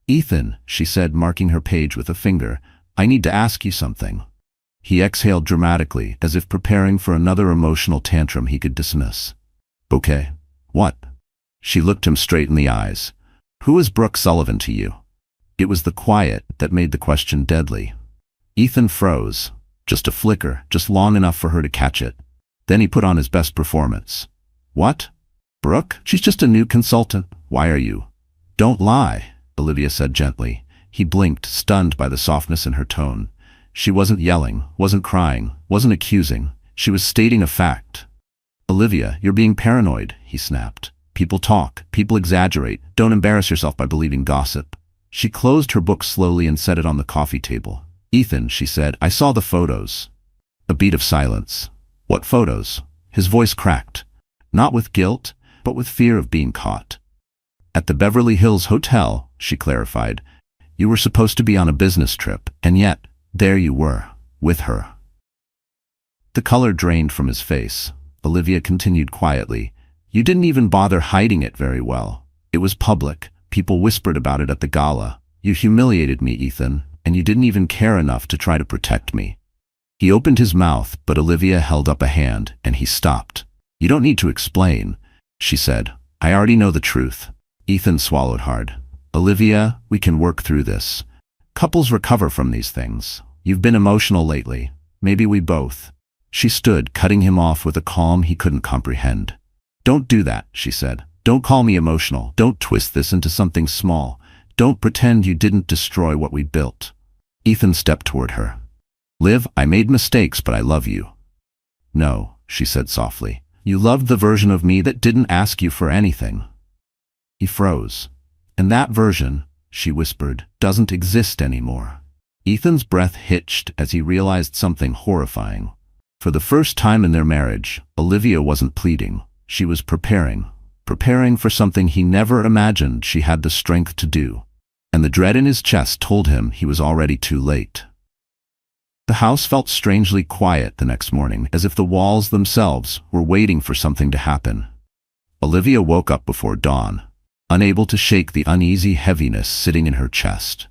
"Ethan," she said, marking her page with a finger, "I need to ask you something." He exhaled dramatically, as if preparing for another emotional tantrum he could dismiss. "Okay. What?" She looked him straight in the eyes. "Who is Brooke Sullivan to you?" It was the quiet that made the question deadly. Ethan froze. Just a flicker, just long enough for her to catch it. Then he put on his best performance. "What? Brooke? She's just a new consultant. Why are you?" "Don't lie," Olivia said gently. He blinked, stunned by the softness in her tone. She wasn't yelling, wasn't crying, wasn't accusing. She was stating a fact. "Olivia, you're being paranoid," he snapped. "People talk, people exaggerate. Don't embarrass yourself by believing gossip." She closed her book slowly and set it on the coffee table. "Ethan," she said, "I saw the photos." A beat of silence. "What photos?" His voice cracked. Not with guilt, but with fear of being caught. "At the Beverly Hills Hotel," she clarified. "You were supposed to be on a business trip, and yet, there you were, with her." The color drained from his face. Olivia continued quietly. "You didn't even bother hiding it very well. It was public. People whispered about it at the gala. You humiliated me, Ethan, and you didn't even care enough to try to protect me." He opened his mouth, but Olivia held up a hand, and he stopped. "You don't need to explain," she said. "I already know the truth." Ethan swallowed hard. "Olivia, we can work through this. Couples recover from these things. You've been emotional lately. Maybe we both." She stood, cutting him off with a calm he couldn't comprehend. "Don't do that," she said. "Don't call me emotional. Don't twist this into something small. Don't pretend you didn't destroy what we built." Ethan stepped toward her. "Liv, I made mistakes, but I love you." "No," she said softly. "You loved the version of me that didn't ask you for anything." He froze. "And that version," she whispered, "doesn't exist anymore." Ethan's breath hitched as he realized something horrifying. For the first time in their marriage, Olivia wasn't pleading. She was preparing for something he never imagined she had the strength to do. and the dread in his chest told him he was already too late. The house felt strangely quiet the next morning, as if the walls themselves were waiting for something to happen. Olivia woke up before dawn, unable to shake the uneasy heaviness sitting in her chest.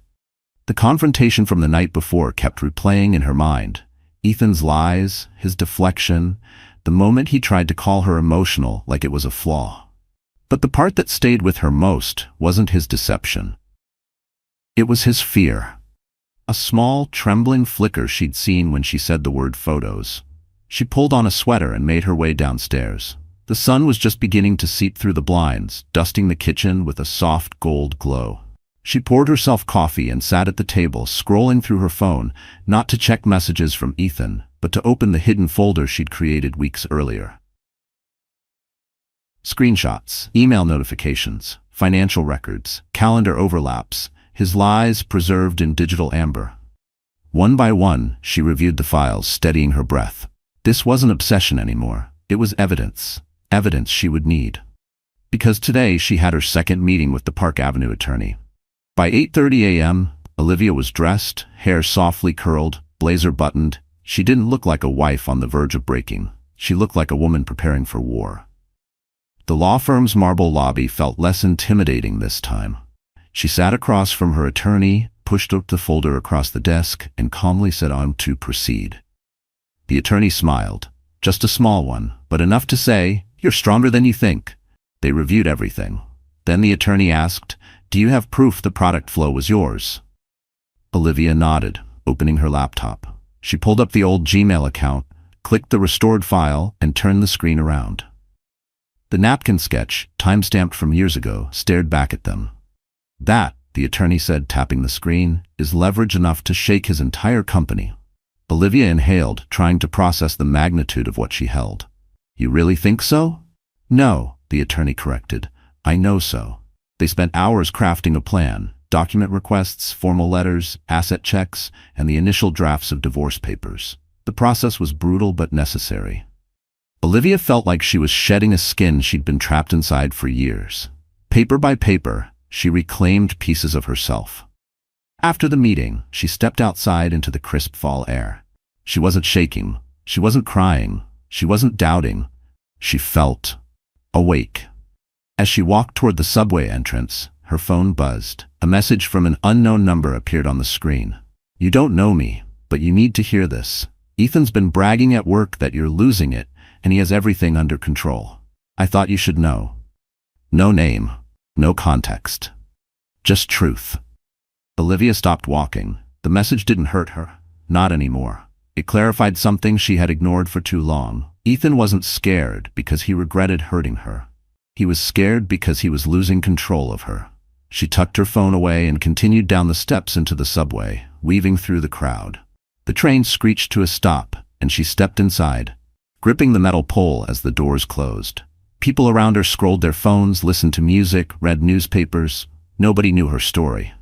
The confrontation from the night before kept replaying in her mind. Ethan's lies, his deflection, the moment he tried to call her emotional like it was a flaw. But the part that stayed with her most wasn't his deception. It was his fear. A small, trembling flicker she'd seen when she said the word photos. She pulled on a sweater and made her way downstairs. The sun was just beginning to seep through the blinds, dusting the kitchen with a soft gold glow. She poured herself coffee and sat at the table, scrolling through her phone, not to check messages from Ethan, but to open the hidden folder she'd created weeks earlier. Screenshots, email notifications, financial records, calendar overlaps, his lies preserved in digital amber. One by one, she reviewed the files, steadying her breath. This wasn't obsession anymore. It was evidence. Evidence she would need. Because today she had her second meeting with the Park Avenue attorney. By 8:30 a.m., Olivia was dressed, hair softly curled, blazer buttoned. She didn't look like a wife on the verge of breaking. She looked like a woman preparing for war. The law firm's marble lobby felt less intimidating this time. She sat across from her attorney, pushed up the folder across the desk, and calmly said, "I'm to proceed." The attorney smiled. Just a small one, but enough to say, "You're stronger than you think." They reviewed everything. Then the attorney asked, "Do you have proof the product flow was yours?" Olivia nodded, opening her laptop. She pulled up the old Gmail account, clicked the restored file, and turned the screen around. The napkin sketch, time-stamped from years ago, stared back at them. "That," the attorney said, tapping the screen, "is leverage enough to shake his entire company." Olivia inhaled, trying to process the magnitude of what she held. "You really think so?" "No," the attorney corrected. "I know so." They spent hours crafting a plan, document requests, formal letters, asset checks, and the initial drafts of divorce papers. The process was brutal but necessary. Olivia felt like she was shedding a skin she'd been trapped inside for years. Paper by paper, she reclaimed pieces of herself. After the meeting, she stepped outside into the crisp fall air. She wasn't shaking. She wasn't crying. She wasn't doubting. She felt awake. As she walked toward the subway entrance, her phone buzzed. A message from an unknown number appeared on the screen. "You don't know me, but you need to hear this. Ethan's been bragging at work that you're losing it, and he has everything under control. I thought you should know." No name. No context. Just truth. Olivia stopped walking. The message didn't hurt her. Not anymore. It clarified something she had ignored for too long. Ethan wasn't scared because he regretted hurting her. He was scared because he was losing control of her. She tucked her phone away and continued down the steps into the subway, weaving through the crowd. The train screeched to a stop, and she stepped inside, gripping the metal pole as the doors closed. People around her scrolled their phones, listened to music, read newspapers. Nobody knew her story.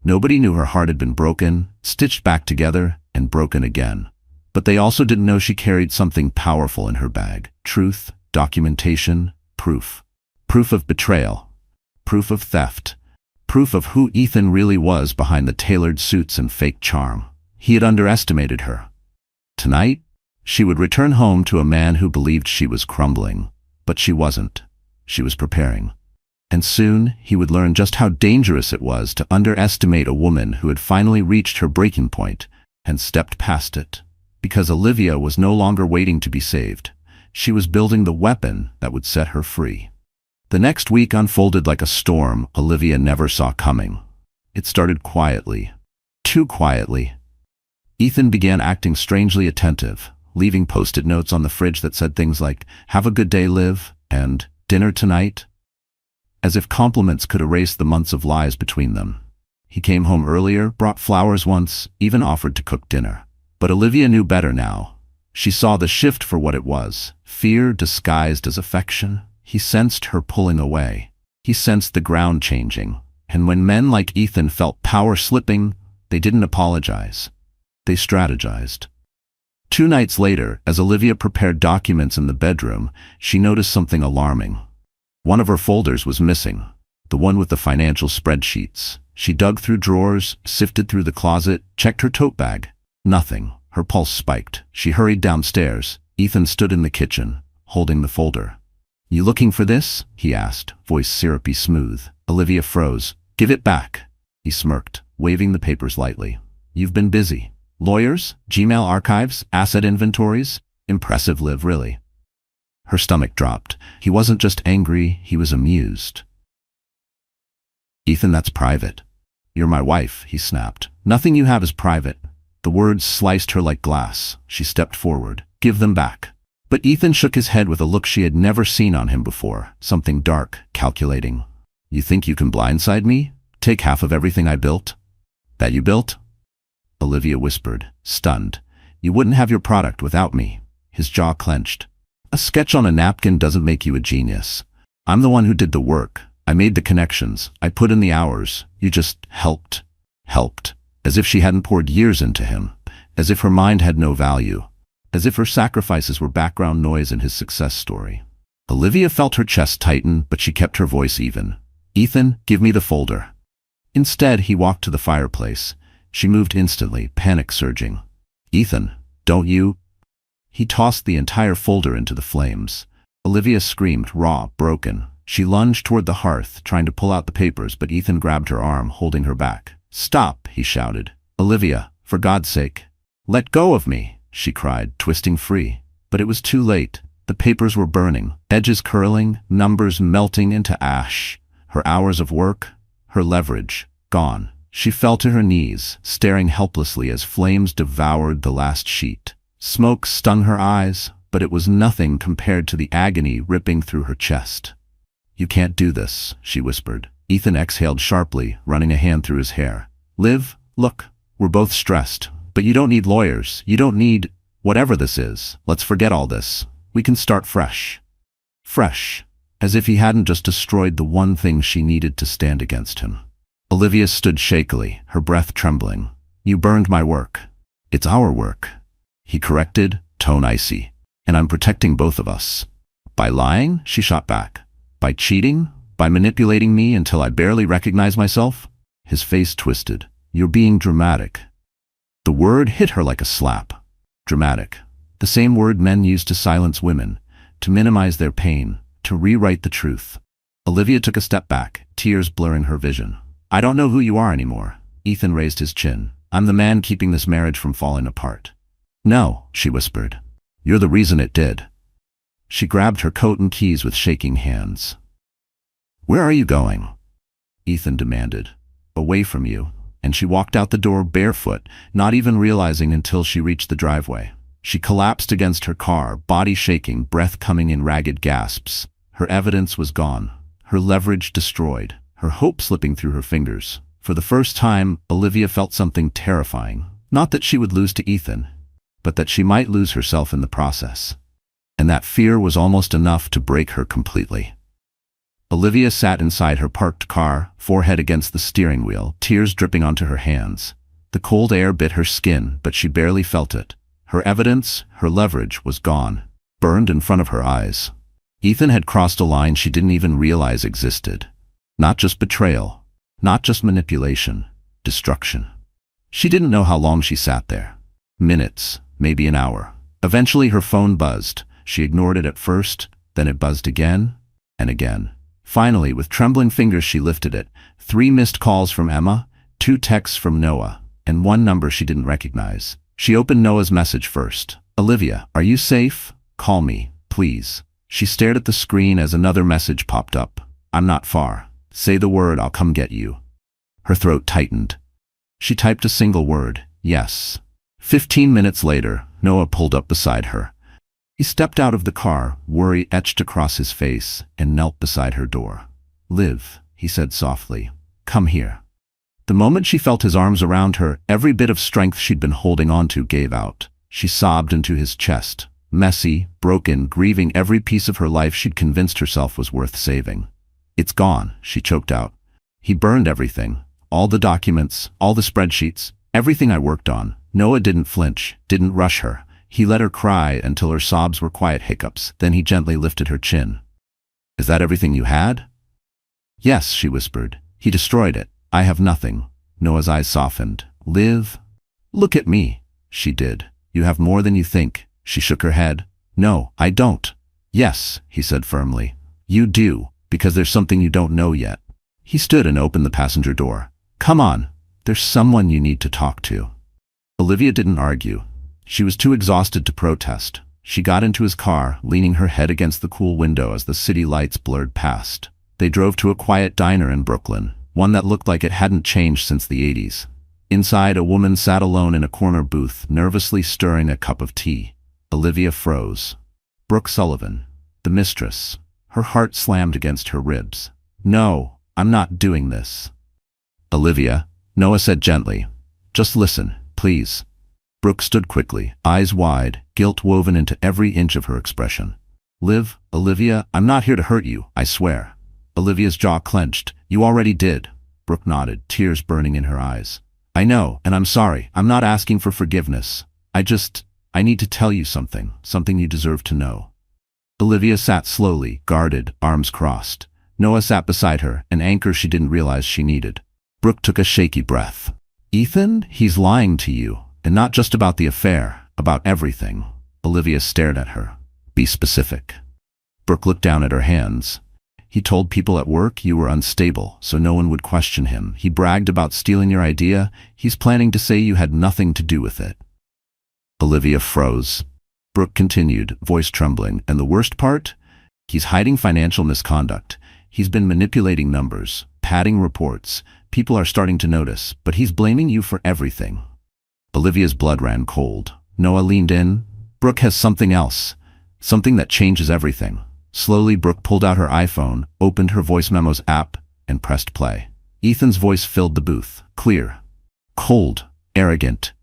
Nobody knew her heart had been broken, stitched back together, and broken again. But they also didn't know she carried something powerful in her bag. Truth, documentation, proof. Proof of betrayal. Proof of theft. Proof of who Ethan really was behind the tailored suits and fake charm. He had underestimated her. Tonight, she would return home to a man who believed she was crumbling. But she wasn't. She was preparing. And soon, he would learn just how dangerous it was to underestimate a woman who had finally reached her breaking point and stepped past it. Because Olivia was no longer waiting to be saved. She was building the weapon that would set her free. The next week unfolded like a storm Olivia never saw coming. It started quietly. Too quietly. Ethan began acting strangely attentive, leaving post-it notes on the fridge that said things like, "Have a good day, Liv," and "Dinner tonight?" As if compliments could erase the months of lies between them. He came home earlier, brought flowers once, even offered to cook dinner. But Olivia knew better now. She saw the shift for what it was, fear disguised as affection. He sensed her pulling away. He sensed the ground changing. And when men like Ethan felt power slipping, they didn't apologize. They strategized. 2 nights later, as Olivia prepared documents in the bedroom, she noticed something alarming. One of her folders was missing, the one with the financial spreadsheets. She dug through drawers, sifted through the closet, checked her tote bag. Nothing. Her pulse spiked. She hurried downstairs. Ethan stood in the kitchen, holding the folder. "You looking for this?" he asked, voice syrupy smooth. Olivia froze. "Give it back." He smirked, waving the papers lightly. "You've been busy. Lawyers? Gmail archives? Asset inventories? Impressive, Liv, really." Her stomach dropped. He wasn't just angry, he was amused. "Ethan, that's private." "You're my wife," he snapped. "Nothing you have is private." The words sliced her like glass. She stepped forward. "Give them back." But Ethan shook his head with a look she had never seen on him before, something dark, calculating. "You think you can blindside me? Take half of everything I built?" "That you built?" Olivia whispered, stunned. "You wouldn't have your product without me." His jaw clenched. "A sketch on a napkin doesn't make you a genius. I'm the one who did the work. I made the connections. I put in the hours. You just helped." Helped. As if she hadn't poured years into him. As if her mind had no value. As if her sacrifices were background noise in his success story. Olivia felt her chest tighten, but she kept her voice even. "Ethan, give me the folder." Instead, he walked to the fireplace. She moved instantly, panic surging. "Ethan, don't you?" He tossed the entire folder into the flames. Olivia screamed, raw, broken. She lunged toward the hearth, trying to pull out the papers, but Ethan grabbed her arm, holding her back. "Stop," he shouted. "Olivia, for God's sake." "Let go of me," she cried, twisting free. But it was too late. The papers were burning, edges curling, numbers melting into ash. Her hours of work, her leverage, gone. She fell to her knees, staring helplessly as flames devoured the last sheet. Smoke stung her eyes, but it was nothing compared to the agony ripping through her chest. "You can't do this," she whispered. Ethan exhaled sharply, running a hand through his hair. "Liv, look, we're both stressed, but you don't need lawyers. You don't need whatever this is. Let's forget all this. We can start fresh." Fresh, as if he hadn't just destroyed the one thing she needed to stand against him. Olivia stood shakily, her breath trembling. "You burned my work." "It's our work," he corrected, tone icy. "And I'm protecting both of us." "By lying?" she shot back. "By cheating? By manipulating me until I barely recognize myself?" His face twisted. "You're being dramatic." The word hit her like a slap. Dramatic. The same word men use to silence women, to minimize their pain, to rewrite the truth. Olivia took a step back, tears blurring her vision. "I don't know who you are anymore." Ethan raised his chin. "I'm the man keeping this marriage from falling apart." "No," she whispered. "You're the reason it did." She grabbed her coat and keys with shaking hands. "Where are you going?" Ethan demanded. "Away from you." And she walked out the door barefoot, not even realizing until she reached the driveway. She collapsed against her car, body shaking, breath coming in ragged gasps. Her evidence was gone, her leverage destroyed, her hope slipping through her fingers. For the first time, Olivia felt something terrifying. Not that she would lose to Ethan, but that she might lose herself in the process. And that fear was almost enough to break her completely. Olivia sat inside her parked car, forehead against the steering wheel, tears dripping onto her hands. The cold air bit her skin, but she barely felt it. Her evidence, her leverage, was gone, burned in front of her eyes. Ethan had crossed a line she didn't even realize existed. Not just betrayal, not just manipulation, destruction. She didn't know how long she sat there. Minutes, maybe an hour. Eventually her phone buzzed. She ignored it at first, then it buzzed again and again. Finally, with trembling fingers she lifted it. 3 missed calls from Emma, 2 texts from Noah, and 1 number she didn't recognize. She opened Noah's message first. "Olivia, are you safe? Call me, please." She stared at the screen as another message popped up. "I'm not far. Say the word, I'll come get you." Her throat tightened. She typed a single word, "Yes." 15 minutes later, Noah pulled up beside her. He stepped out of the car, worry etched across his face, and knelt beside her door. "Liv," he said softly, "come here." The moment she felt his arms around her, every bit of strength she'd been holding onto gave out. She sobbed into his chest, messy, broken, grieving every piece of her life she'd convinced herself was worth saving. "It's gone," she choked out. "He burned everything. All the documents, all the spreadsheets, everything I worked on." Noah didn't flinch, didn't rush her. He let her cry until her sobs were quiet hiccups, then he gently lifted her chin. "Is that everything you had?" "Yes," she whispered. "He destroyed it. I have nothing. Noah's eyes softened. Liv? Look at me. She did. You have more than you think. She shook her head. No, I don't. Yes, he said firmly. You do, because there's something you don't know yet. He stood and opened the passenger door. Come on. There's someone you need to talk to. Olivia didn't argue. She was too exhausted to protest. She got into his car, leaning her head against the cool window as the city lights blurred past. They drove to a quiet diner in Brooklyn, one that looked like it hadn't changed since the 80s. Inside, a woman sat alone in a corner booth, nervously stirring a cup of tea. Olivia froze. Brooke Sullivan, the mistress. Her heart slammed against her ribs. No, I'm not doing this. Olivia, Noah said gently. Just listen, please. Brooke stood quickly, eyes wide, guilt woven into every inch of her expression. Liv, Olivia, I'm not here to hurt you, I swear. Olivia's jaw clenched. You already did. Brooke nodded, tears burning in her eyes. I know, and I'm sorry. I'm not asking for forgiveness. I need to tell you something you deserve to know. Olivia sat slowly, guarded, arms crossed. Noah sat beside her, an anchor she didn't realize she needed. Brooke took a shaky breath. Ethan, he's lying to you, and not just about the affair, about everything. Olivia stared at her. Be specific. Brooke looked down at her hands. He told people at work you were unstable, so no one would question him. He bragged about stealing your idea. He's planning to say you had nothing to do with it. Olivia froze. Brooke continued, voice trembling. And the worst part? He's hiding financial misconduct. He's been manipulating numbers, padding reports. People are starting to notice, but he's blaming you for everything. Olivia's blood ran cold. Noah leaned in. Brooke has something else. Something that changes everything. Slowly, Brooke pulled out her iPhone, opened her voice memos app, and pressed play. Ethan's voice filled the booth. Clear. Cold. Arrogant.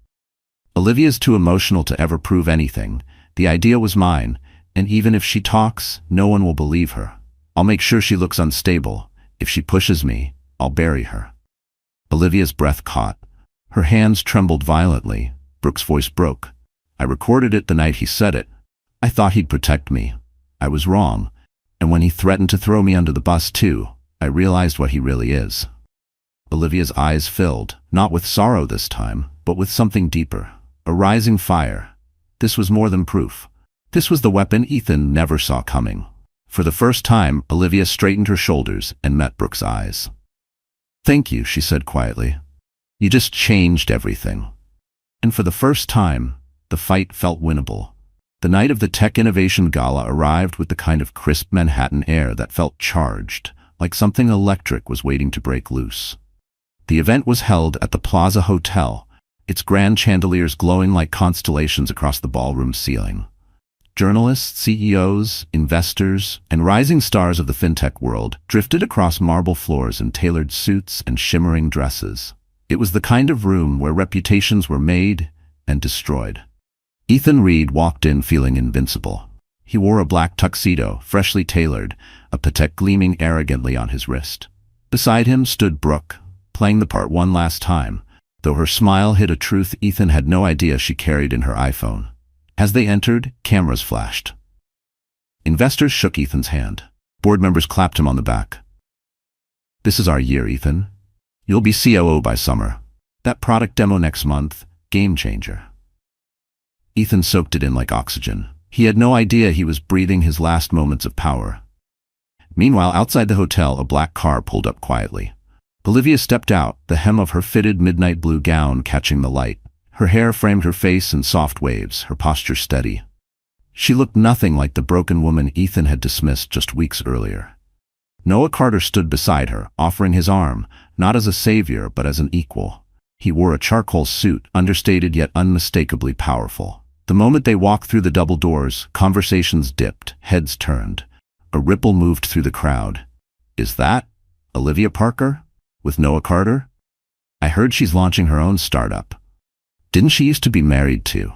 Olivia's too emotional to ever prove anything. The idea was mine, and even if she talks, no one will believe her. I'll make sure she looks unstable. If she pushes me, I'll bury her. Olivia's breath caught. Her hands trembled violently. Brooke's voice broke. I recorded it the night he said it. I thought he'd protect me. I was wrong, and when he threatened to throw me under the bus too, I realized what he really is. Olivia's eyes filled, not with sorrow this time, but with something deeper. A rising fire. This was more than proof. This was the weapon Ethan never saw coming. For the first time, Olivia straightened her shoulders and met Brooke's eyes. Thank you, she said quietly. You just changed everything. And for the first time, the fight felt winnable. The night of the Tech Innovation Gala arrived with the kind of crisp Manhattan air that felt charged, like something electric was waiting to break loose. The event was held at the Plaza Hotel, its grand chandeliers glowing like constellations across the ballroom ceiling. Journalists, CEOs, investors, and rising stars of the fintech world drifted across marble floors in tailored suits and shimmering dresses. It was the kind of room where reputations were made and destroyed. Ethan Reed walked in feeling invincible. He wore a black tuxedo, freshly tailored, a patek gleaming arrogantly on his wrist. Beside him stood Brooke, playing the part one last time, though her smile hid a truth Ethan had no idea she carried in her iPhone. As they entered, cameras flashed. Investors shook Ethan's hand. Board members clapped him on the back. This is our year, Ethan. You'll be COO by summer. That product demo next month, game changer. Ethan soaked it in like oxygen. He had no idea he was breathing his last moments of power. Meanwhile, outside the hotel, a black car pulled up quietly. Olivia stepped out, the hem of her fitted midnight blue gown catching the light. Her hair framed her face in soft waves, her posture steady. She looked nothing like the broken woman Ethan had dismissed just weeks earlier. Noah Carter stood beside her, offering his arm, not as a savior but as an equal. He wore a charcoal suit, understated yet unmistakably powerful. The moment they walked through the double doors, conversations dipped, heads turned. A ripple moved through the crowd. Is that Olivia Parker? With Noah Carter? I heard she's launching her own startup. Didn't she used to be married to?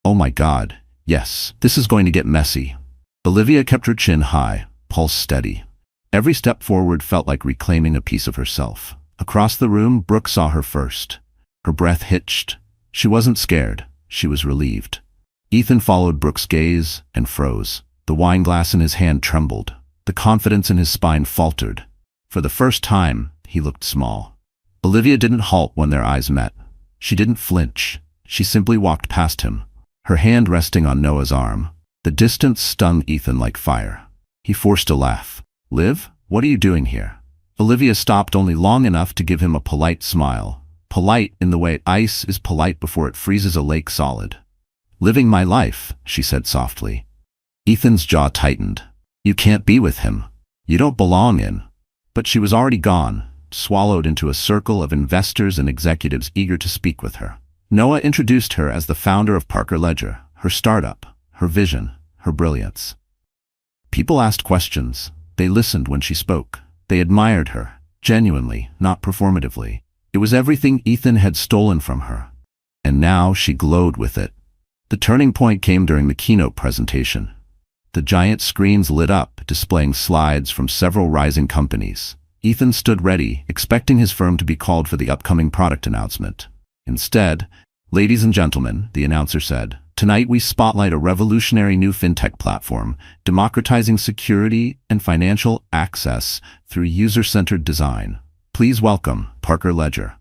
Oh my God, yes, this is going to get messy. Olivia kept her chin high, pulse steady. Every step forward felt like reclaiming a piece of herself. Across the room, Brooke saw her first. Her breath hitched. She wasn't scared. She was relieved. Ethan followed Brooke's gaze and froze. The wine glass in his hand trembled. The confidence in his spine faltered. For the first time, he looked small. Olivia didn't halt when their eyes met. She didn't flinch. She simply walked past him, her hand resting on Noah's arm. The distance stung Ethan like fire. He forced a laugh. "Liv, what are you doing here?" Olivia stopped only long enough to give him a polite smile. Polite in the way ice is polite before it freezes a lake solid. "Living my life," she said softly. Ethan's jaw tightened. "You can't be with him. You don't belong in." But she was already gone, swallowed into a circle of investors and executives eager to speak with her. Noah introduced her as the founder of Parker Ledger, her startup, her vision, her brilliance. People asked questions. They listened when she spoke. They admired her, genuinely, not performatively. It was everything Ethan had stolen from her. And now she glowed with it. The turning point came during the keynote presentation. The giant screens lit up, displaying slides from several rising companies. Ethan stood ready, expecting his firm to be called for the upcoming product announcement. Instead, "Ladies and gentlemen," the announcer said, "tonight we spotlight a revolutionary new fintech platform, democratizing security and financial access through user-centered design. Please welcome Parker Ledger."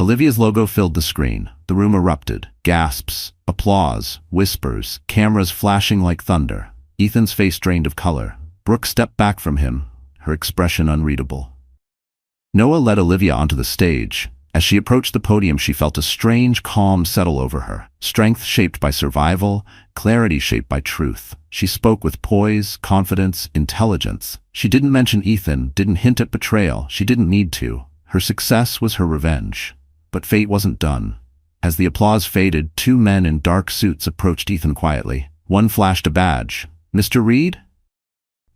Olivia's logo filled the screen. The room erupted. Gasps, applause, whispers, cameras flashing like thunder. Ethan's face drained of color. Brooke stepped back from him, her expression unreadable. Noah led Olivia onto the stage. As she approached the podium, she felt a strange calm settle over her. Strength shaped by survival, clarity shaped by truth. She spoke with poise, confidence, intelligence. She didn't mention Ethan, didn't hint at betrayal. She didn't need to. Her success was her revenge. But fate wasn't done. As the applause faded, two men in dark suits approached Ethan quietly. One flashed a badge. "Mr. Reed?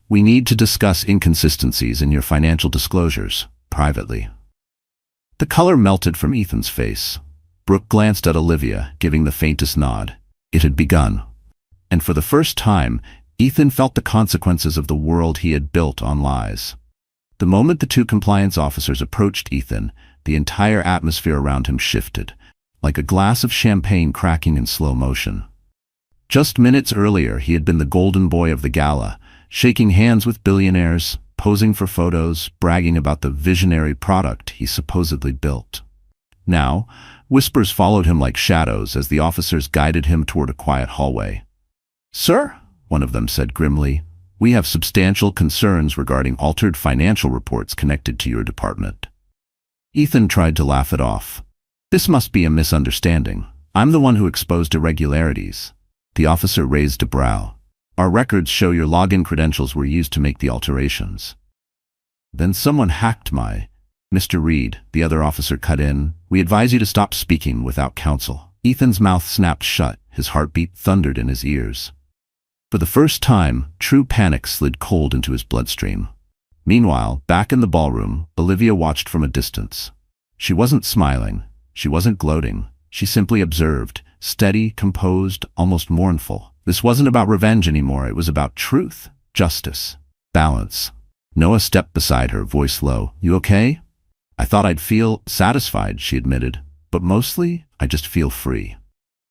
We need to discuss inconsistencies in your financial disclosures, privately." The color melted from Ethan's face. Brooke glanced at Olivia, giving the faintest nod. It had begun. And for the first time, Ethan felt the consequences of the world he had built on lies. The moment the two compliance officers approached Ethan, the entire atmosphere around him shifted, like a glass of champagne cracking in slow motion. Just minutes earlier, he had been the golden boy of the gala, shaking hands with billionaires, posing for photos, bragging about the visionary product he supposedly built. Now, whispers followed him like shadows as the officers guided him toward a quiet hallway. "Sir," one of them said grimly, "we have substantial concerns regarding altered financial reports connected to your department." Ethan tried to laugh it off. "This must be a misunderstanding. I'm the one who exposed irregularities." The officer raised a brow. "Our records show your login credentials were used to make the alterations." "Then someone hacked my—" "Mr. Reed," the other officer cut in, "we advise you to stop speaking without counsel." Ethan's mouth snapped shut, his heartbeat thundered in his ears. For the first time, true panic slid cold into his bloodstream. Meanwhile, back in the ballroom, Olivia watched from a distance. She wasn't smiling. She wasn't gloating. She simply observed, steady, composed, almost mournful. This wasn't about revenge anymore. It was about truth, justice, balance. Noah stepped beside her, voice low. "You okay?" "I thought I'd feel satisfied," she admitted. "But mostly, I just feel free."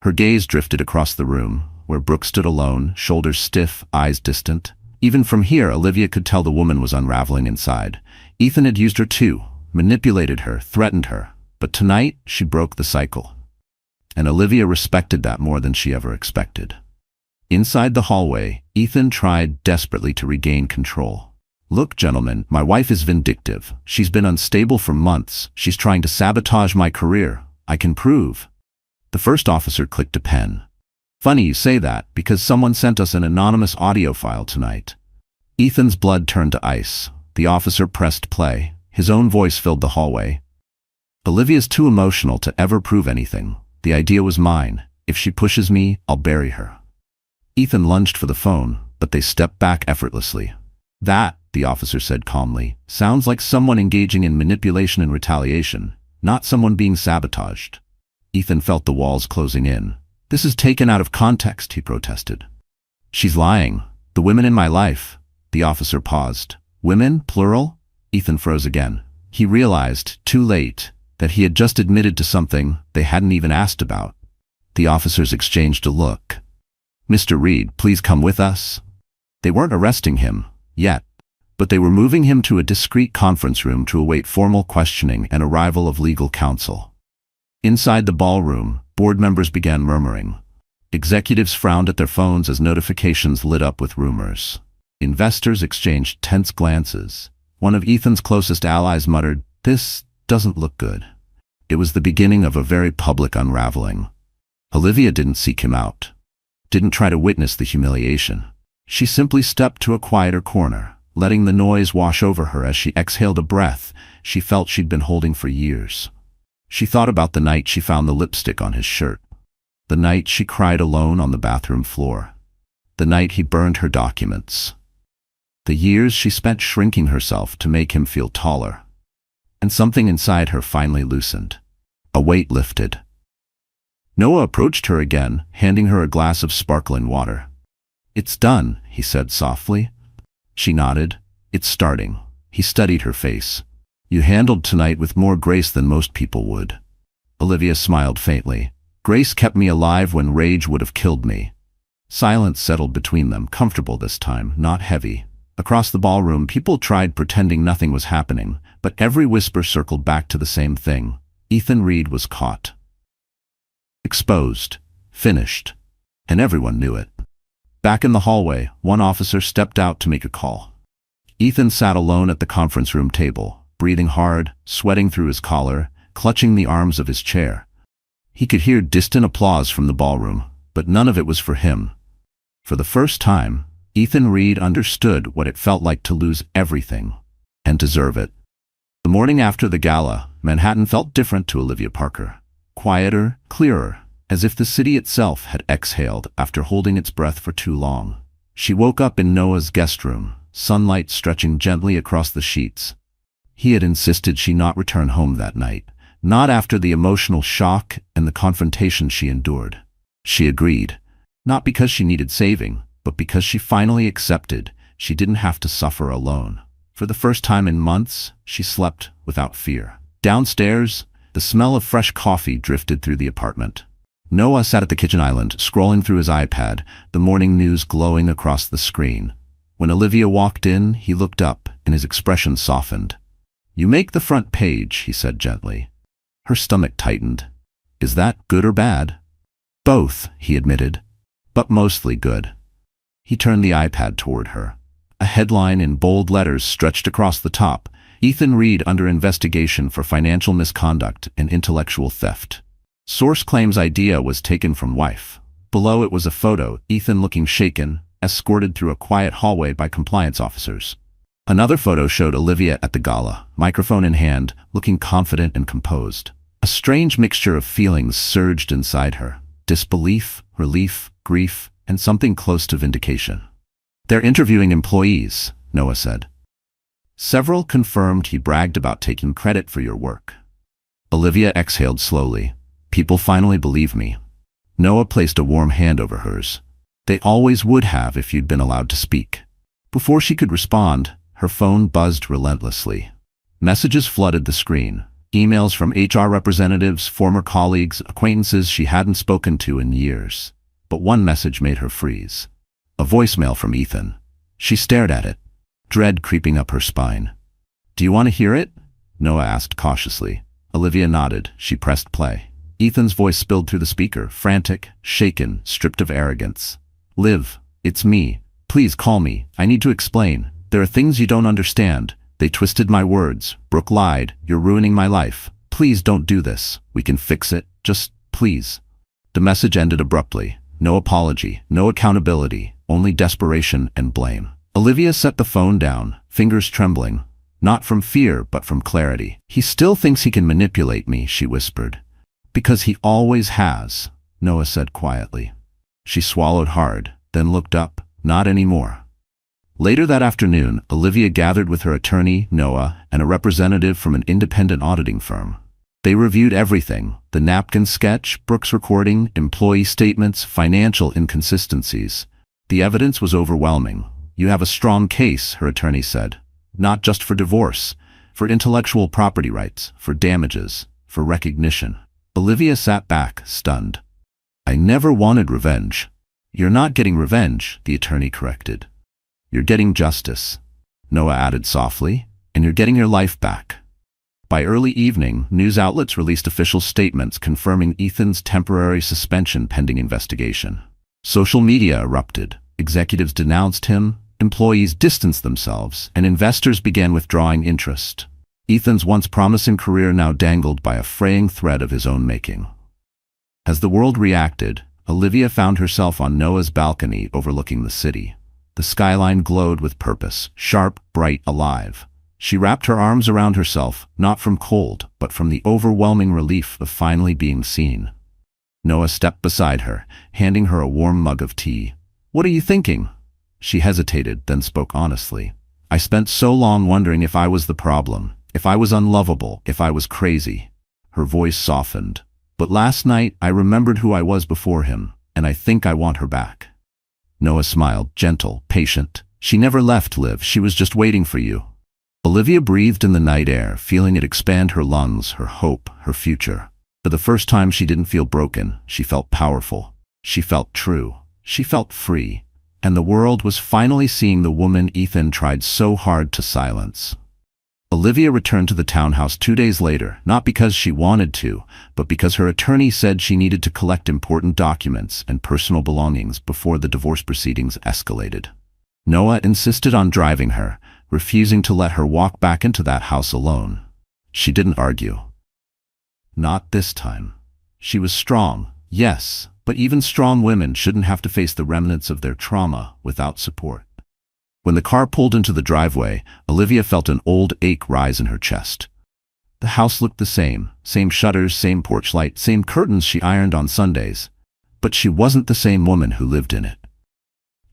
Her gaze drifted across the room, where Brooke stood alone, shoulders stiff, eyes distant. Even from here, Olivia could tell the woman was unraveling inside. Ethan had used her too, manipulated her, threatened her. But tonight, she broke the cycle. And Olivia respected that more than she ever expected. Inside the hallway, Ethan tried desperately to regain control. "Look, gentlemen, my wife is vindictive. She's been unstable for months. She's trying to sabotage my career. I can prove." The first officer clicked a pen. "Funny you say that, because someone sent us an anonymous audio file tonight." Ethan's blood turned to ice. The officer pressed play. His own voice filled the hallway. "Olivia's too emotional to ever prove anything. The idea was mine. If she pushes me, I'll bury her." Ethan lunged for the phone, but they stepped back effortlessly. "That," the officer said calmly, "sounds like someone engaging in manipulation and retaliation, not someone being sabotaged." Ethan felt the walls closing in. "This is taken out of context," he protested. "She's lying. The women in my life." The officer paused. "Women, plural?" Ethan froze again. He realized, too late, that he had just admitted to something they hadn't even asked about. The officers exchanged a look. "Mr. Reed, please come with us." They weren't arresting him, yet. but they were moving him to a discreet conference room to await formal questioning and arrival of legal counsel. Inside the ballroom, board members began murmuring. Executives frowned at their phones as notifications lit up with rumors. Investors exchanged tense glances. One of Ethan's closest allies muttered, "This doesn't look good." It was the beginning of a very public unraveling. Olivia didn't seek him out, didn't try to witness the humiliation. She simply stepped to a quieter corner, letting the noise wash over her as she exhaled a breath she felt she'd been holding for years. She thought about the night she found the lipstick on his shirt, the night she cried alone on the bathroom floor, the night he burned her documents, the years she spent shrinking herself to make him feel taller. And something inside her finally loosened. A weight lifted. Noah approached her again, handing her a glass of sparkling water. "It's done," he said softly. She nodded. "It's starting." He studied her face. "You handled tonight with more grace than most people would." Olivia smiled faintly. "Grace kept me alive when rage would have killed me." Silence settled between them, comfortable this time, not heavy. Across the ballroom, people tried pretending nothing was happening, but every whisper circled back to the same thing. Ethan Reed was caught. Exposed. Finished. And everyone knew it. Back in the hallway, one officer stepped out to make a call. Ethan sat alone at the conference room table, breathing hard, sweating through his collar, clutching the arms of his chair. He could hear distant applause from the ballroom, but none of it was for him. For the first time, Ethan Reed understood what it felt like to lose everything, and deserve it. The morning after the gala, Manhattan felt different to Olivia Parker. Quieter, clearer, as if the city itself had exhaled after holding its breath for too long. She woke up in Noah's guest room, sunlight stretching gently across the sheets. He had insisted she not return home that night, not after the emotional shock and the confrontation she endured. She agreed, not because she needed saving, but because she finally accepted she didn't have to suffer alone. For the first time in months, she slept without fear. Downstairs, the smell of fresh coffee drifted through the apartment. Noah sat at the kitchen island, scrolling through his iPad, the morning news glowing across the screen. When Olivia walked in, he looked up, and his expression softened. "You make the front page," he said gently. Her stomach tightened. "Is that good or bad?" "Both," he admitted, "but mostly good." He turned the iPad toward her. A headline in bold letters stretched across the top: Ethan Reed under investigation for financial misconduct and intellectual theft. Source claims idea was taken from wife. Below it was a photo, Ethan looking shaken, escorted through a quiet hallway by compliance officers. Another photo showed Olivia at the gala, microphone in hand, looking confident and composed. A strange mixture of feelings surged inside her: disbelief, relief, grief, and something close to vindication. "They're interviewing employees," Noah said. "Several confirmed he bragged about taking credit for your work." Olivia exhaled slowly. "People finally believe me." Noah placed a warm hand over hers. "They always would have if you'd been allowed to speak." Before she could respond, her phone buzzed relentlessly. Messages flooded the screen. Emails from HR representatives, former colleagues, acquaintances she hadn't spoken to in years. But one message made her freeze. A voicemail from Ethan. She stared at it, dread creeping up her spine. "Do you want to hear it?" Noah asked cautiously. Olivia nodded. She pressed play. Ethan's voice spilled through the speaker, frantic, shaken, stripped of arrogance. "Liv, it's me. Please call me. I need to explain. There are things you don't understand. They twisted my words. Brooke lied. You're ruining my life. Please don't do this. We can fix it. Just, please." The message ended abruptly. No apology, no accountability, only desperation and blame. Olivia set the phone down, fingers trembling, not from fear but from clarity. "He still thinks he can manipulate me," she whispered. "Because he always has," Noah said quietly. She swallowed hard, then looked up. Not anymore. Later that afternoon, Olivia gathered with her attorney, Noah, and a representative from an independent auditing firm. They reviewed everything: the napkin sketch, Brooke's recording, employee statements, financial inconsistencies. The evidence was overwhelming. "You have a strong case," her attorney said. "Not just for divorce, for intellectual property rights, for damages, for recognition." Olivia sat back, stunned. "I never wanted revenge." "You're not getting revenge," the attorney corrected. "You're getting justice." Noah added softly, and you're getting your life back. By early evening, news outlets released official statements confirming Ethan's temporary suspension pending investigation. Social media erupted. Executives denounced him, employees distanced themselves, and investors began withdrawing interest. Ethan's once promising career now dangled by a fraying thread of his own making. As the world reacted, Olivia found herself on Noah's balcony overlooking the city. The skyline glowed with purpose, sharp, bright, alive. She wrapped her arms around herself, not from cold, but from the overwhelming relief of finally being seen. Noah stepped beside her, handing her a warm mug of tea. "What are you thinking?" She hesitated, then spoke honestly. "I spent so long wondering if I was the problem, if I was unlovable, if I was crazy." Her voice softened. "But last night I remembered who I was before him, and I think I want her back." Noah smiled, gentle, patient. "She never left, Liv. She was just waiting for you." Olivia breathed in the night air, feeling it expand her lungs, her hope, her future. For the first time she didn't feel broken. She felt powerful. She felt true. She felt free. And the world was finally seeing the woman Ethan tried so hard to silence. Olivia returned to the townhouse 2 days later, not because she wanted to, but because her attorney said she needed to collect important documents and personal belongings before the divorce proceedings escalated. Noah insisted on driving her, refusing to let her walk back into that house alone. She didn't argue. Not this time. She was strong, yes, but even strong women shouldn't have to face the remnants of their trauma without support. When the car pulled into the driveway, Olivia felt an old ache rise in her chest. The house looked the same shutters, same porch light, same curtains she ironed on Sundays. But she wasn't the same woman who lived in it.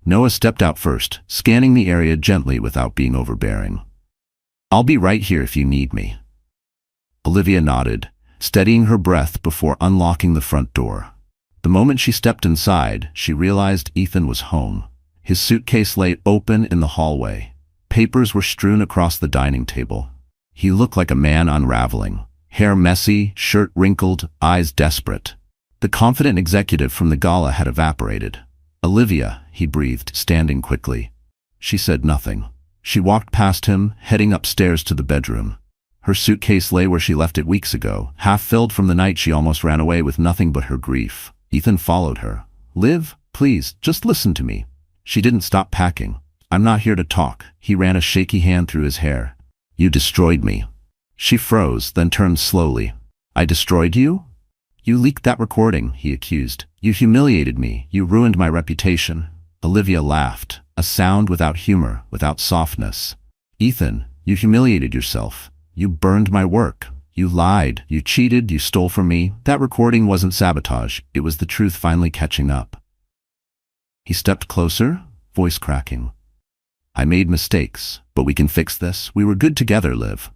Noah stepped out first, scanning the area gently without being overbearing. "I'll be right here if you need me." Olivia nodded, steadying her breath before unlocking the front door. The moment she stepped inside, she realized Ethan was home. His suitcase lay open in the hallway. Papers were strewn across the dining table. He looked like a man unraveling. Hair messy, shirt wrinkled, eyes desperate. The confident executive from the gala had evaporated. "Olivia," he breathed, standing quickly. She said nothing. She walked past him, heading upstairs to the bedroom. Her suitcase lay where she left it weeks ago, half filled from the night she almost ran away with nothing but her grief. Ethan followed her. "Liv, please, just listen to me." She didn't stop packing. "I'm not here to talk." He ran a shaky hand through his hair. "You destroyed me." She froze, then turned slowly. "I destroyed you?" "You leaked that recording," he accused. "You humiliated me. You ruined my reputation." Olivia laughed, a sound without humor, without softness. "Ethan, you humiliated yourself. You burned my work. You lied. You cheated. You stole from me. That recording wasn't sabotage. It was the truth finally catching up." He stepped closer, voice cracking. "I made mistakes, but we can fix this. We were good together, Liv."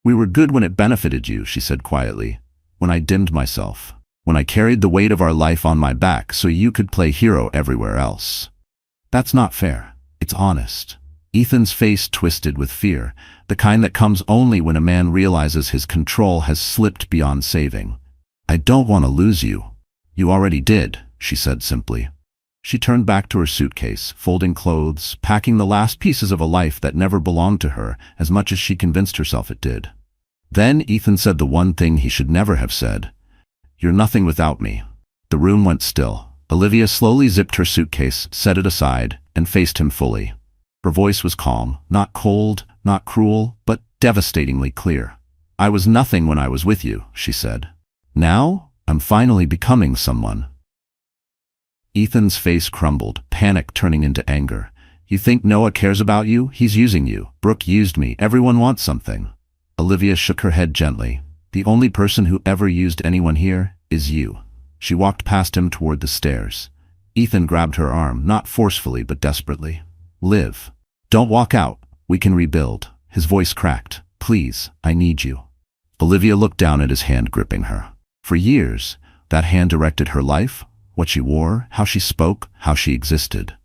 "We were good when it benefited you," she said quietly. "When I dimmed myself. When I carried the weight of our life on my back so you could play hero everywhere else." "That's not fair. It's honest." Ethan's face twisted with fear, the kind that comes only when a man realizes his control has slipped beyond saving. "I don't want to lose you." "You already did," she said simply. She turned back to her suitcase, folding clothes, packing the last pieces of a life that never belonged to her as much as she convinced herself it did. Then Ethan said the one thing he should never have said. "You're nothing without me." The room went still. Olivia slowly zipped her suitcase, set it aside, and faced him fully. Her voice was calm, not cold, not cruel, but devastatingly clear. "I was nothing when I was with you," she said. "Now, I'm finally becoming someone." Ethan's face crumbled, panic turning into anger. "You think Noah cares about you? He's using you. Brooke used me. Everyone wants something." Olivia shook her head gently. "The only person who ever used anyone here is you." She walked past him toward the stairs. Ethan grabbed her arm, not forcefully but desperately. "Liv, don't walk out. We can rebuild." His voice cracked. "Please, I need you." Olivia looked down at his hand gripping her. For years, that hand directed her life, what she wore, how she spoke, how she existed.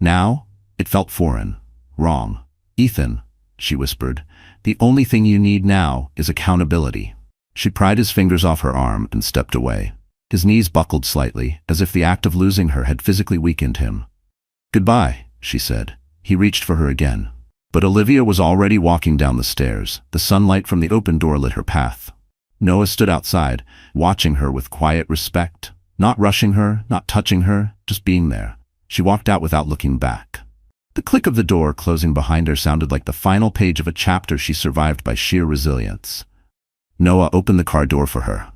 Now, it felt foreign, wrong. "Ethan," she whispered, "the only thing you need now is accountability." She pried his fingers off her arm and stepped away. His knees buckled slightly, as if the act of losing her had physically weakened him. "Goodbye," she said. He reached for her again. But Olivia was already walking down the stairs. The sunlight from the open door lit her path. Noah stood outside, watching her with quiet respect, not rushing her, not touching her, just being there. She walked out without looking back. The click of the door closing behind her sounded like the final page of a chapter she survived by sheer resilience. Noah opened the car door for her.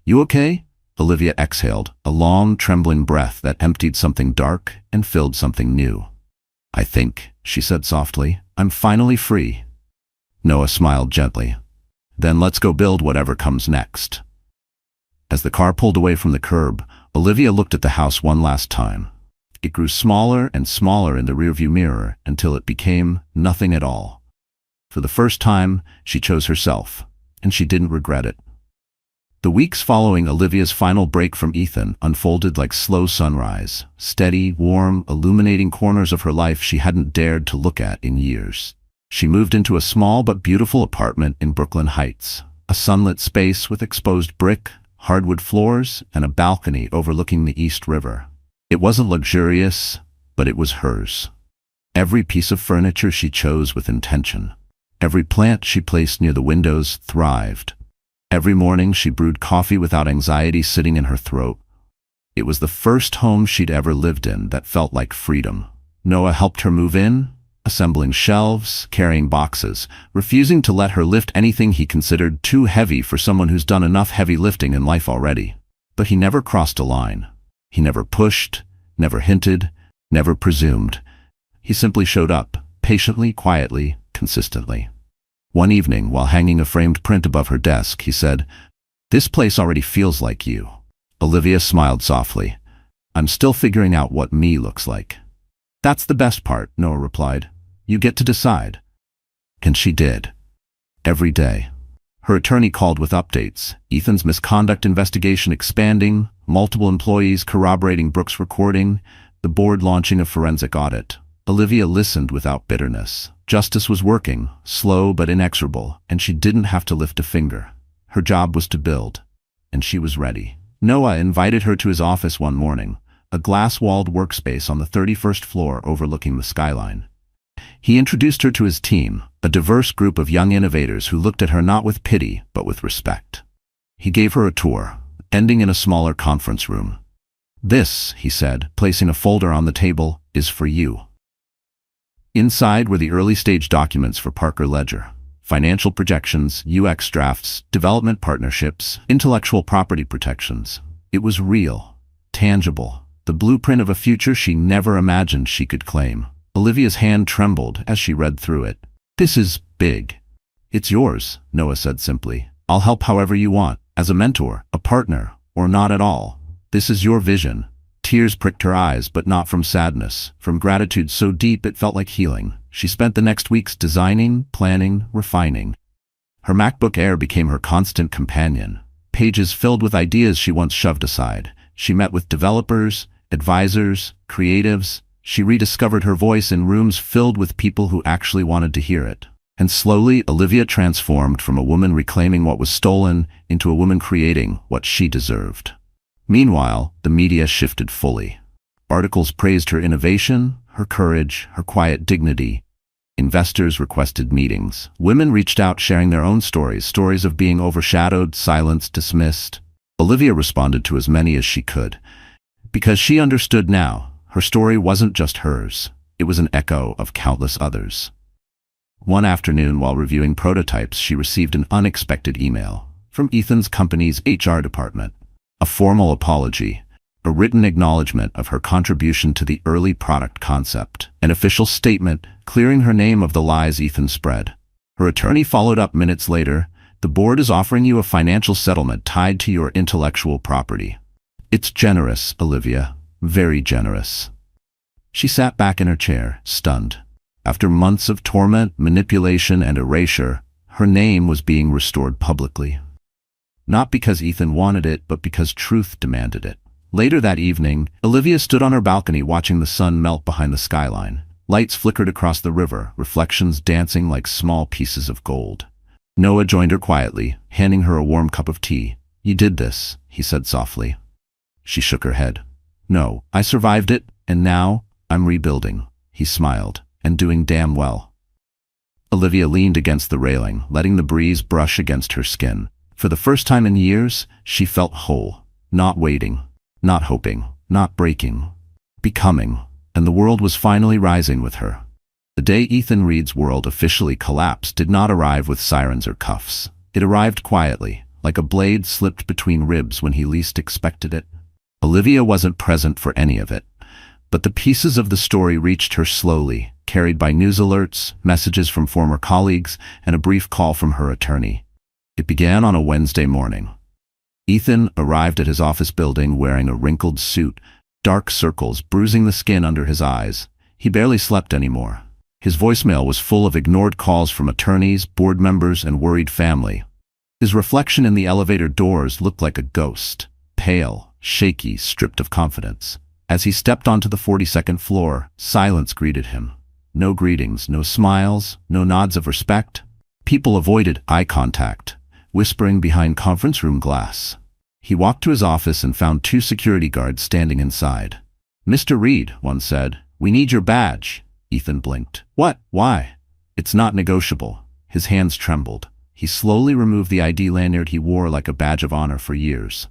"You okay?" Olivia exhaled, a long, trembling breath that emptied something dark and filled something new. "I think," she said softly, "I'm finally free." Noah smiled gently. "Then let's go build whatever comes next." As the car pulled away from the curb, Olivia looked at the house one last time. It grew smaller and smaller in the rearview mirror until it became nothing at all. For the first time, she chose herself, and she didn't regret it. The weeks following Olivia's final break from Ethan unfolded like slow sunrise, steady, warm, illuminating corners of her life she hadn't dared to look at in years. She moved into a small but beautiful apartment in Brooklyn Heights, a sunlit space with exposed brick, hardwood floors, and a balcony overlooking the East River. It wasn't luxurious, but it was hers. Every piece of furniture she chose with intention. Every plant she placed near the windows thrived. Every morning she brewed coffee without anxiety sitting in her throat. It was the first home she'd ever lived in that felt like freedom. Noah helped her move in, assembling shelves, carrying boxes, refusing to let her lift anything he considered too heavy for someone who's done enough heavy lifting in life already. But he never crossed a line. He never pushed, never hinted, never presumed. He simply showed up, patiently, quietly, consistently. One evening, while hanging a framed print above her desk, he said, "This place already feels like you." Olivia smiled softly. "I'm still figuring out what me looks like." "That's the best part," Noah replied. "You get to decide." And she did. Every day. Her attorney called with updates, Ethan's misconduct investigation expanding, multiple employees corroborating Brooks' recording, the board launching a forensic audit. Olivia listened without bitterness. Justice was working, slow but inexorable, and she didn't have to lift a finger. Her job was to build, and she was ready. Noah invited her to his office one morning, a glass-walled workspace on the 31st floor overlooking the skyline. He introduced her to his team, a diverse group of young innovators who looked at her not with pity, but with respect. He gave her a tour, ending in a smaller conference room. "This," he said, placing a folder on the table, "is for you." Inside were the early-stage documents for Parker Ledger. Financial projections, UX drafts, development partnerships, intellectual property protections. It was real, tangible, the blueprint of a future she never imagined she could claim. Olivia's hand trembled as she read through it. "This is big." "It's yours," Noah said simply. "I'll help however you want, as a mentor, a partner, or not at all. This is your vision." Tears pricked her eyes, but not from sadness, from gratitude so deep it felt like healing. She spent the next weeks designing, planning, refining. Her MacBook Air became her constant companion, pages filled with ideas she once shoved aside. She met with developers, advisors, creatives. She rediscovered her voice in rooms filled with people who actually wanted to hear it. And slowly, Olivia transformed from a woman reclaiming what was stolen into a woman creating what she deserved. Meanwhile, the media shifted fully. Articles praised her innovation, her courage, her quiet dignity. Investors requested meetings. Women reached out sharing their own stories, stories of being overshadowed, silenced, dismissed. Olivia responded to as many as she could. Because she understood now, her story wasn't just hers. It was an echo of countless others. One afternoon, while reviewing prototypes, she received an unexpected email from Ethan's company's HR department. A formal apology, a written acknowledgement of her contribution to the early product concept, an official statement clearing her name of the lies Ethan spread. Her attorney followed up minutes later. "The board is offering you a financial settlement tied to your intellectual property." "It's generous, Olivia, very generous." She sat back in her chair, stunned. After months of torment, manipulation, and erasure, her name was being restored publicly. Not because Ethan wanted it, but because truth demanded it. Later that evening, Olivia stood on her balcony watching the sun melt behind the skyline. Lights flickered across the river, reflections dancing like small pieces of gold. Noah joined her quietly, handing her a warm cup of tea. "You did this," he said softly. She shook her head. "No, I survived it, and now I'm rebuilding." He smiled, "and doing damn well." Olivia leaned against the railing, letting the breeze brush against her skin. For the first time in years, she felt whole. Not waiting, not hoping, not breaking. Becoming. And the world was finally rising with her. The day Ethan Reed's world officially collapsed did not arrive with sirens or cuffs. It arrived quietly, like a blade slipped between ribs when he least expected it. Olivia wasn't present for any of it, but the pieces of the story reached her slowly, carried by news alerts, messages from former colleagues, and a brief call from her attorney. It began on a Wednesday morning. Ethan arrived at his office building wearing a wrinkled suit, dark circles bruising the skin under his eyes. He barely slept anymore. His voicemail was full of ignored calls from attorneys, board members, and worried family. His reflection in the elevator doors looked like a ghost, pale, shaky, stripped of confidence. As he stepped onto the 42nd floor, silence greeted him. No greetings, no smiles, no nods of respect. People avoided eye contact, whispering behind conference room glass. He walked to his office and found 2 security guards standing inside. "Mr. Reed," one said, "we need your badge." Ethan blinked. "What? Why?" "It's not negotiable." His hands trembled. He slowly removed the ID lanyard he wore like a badge of honor for years.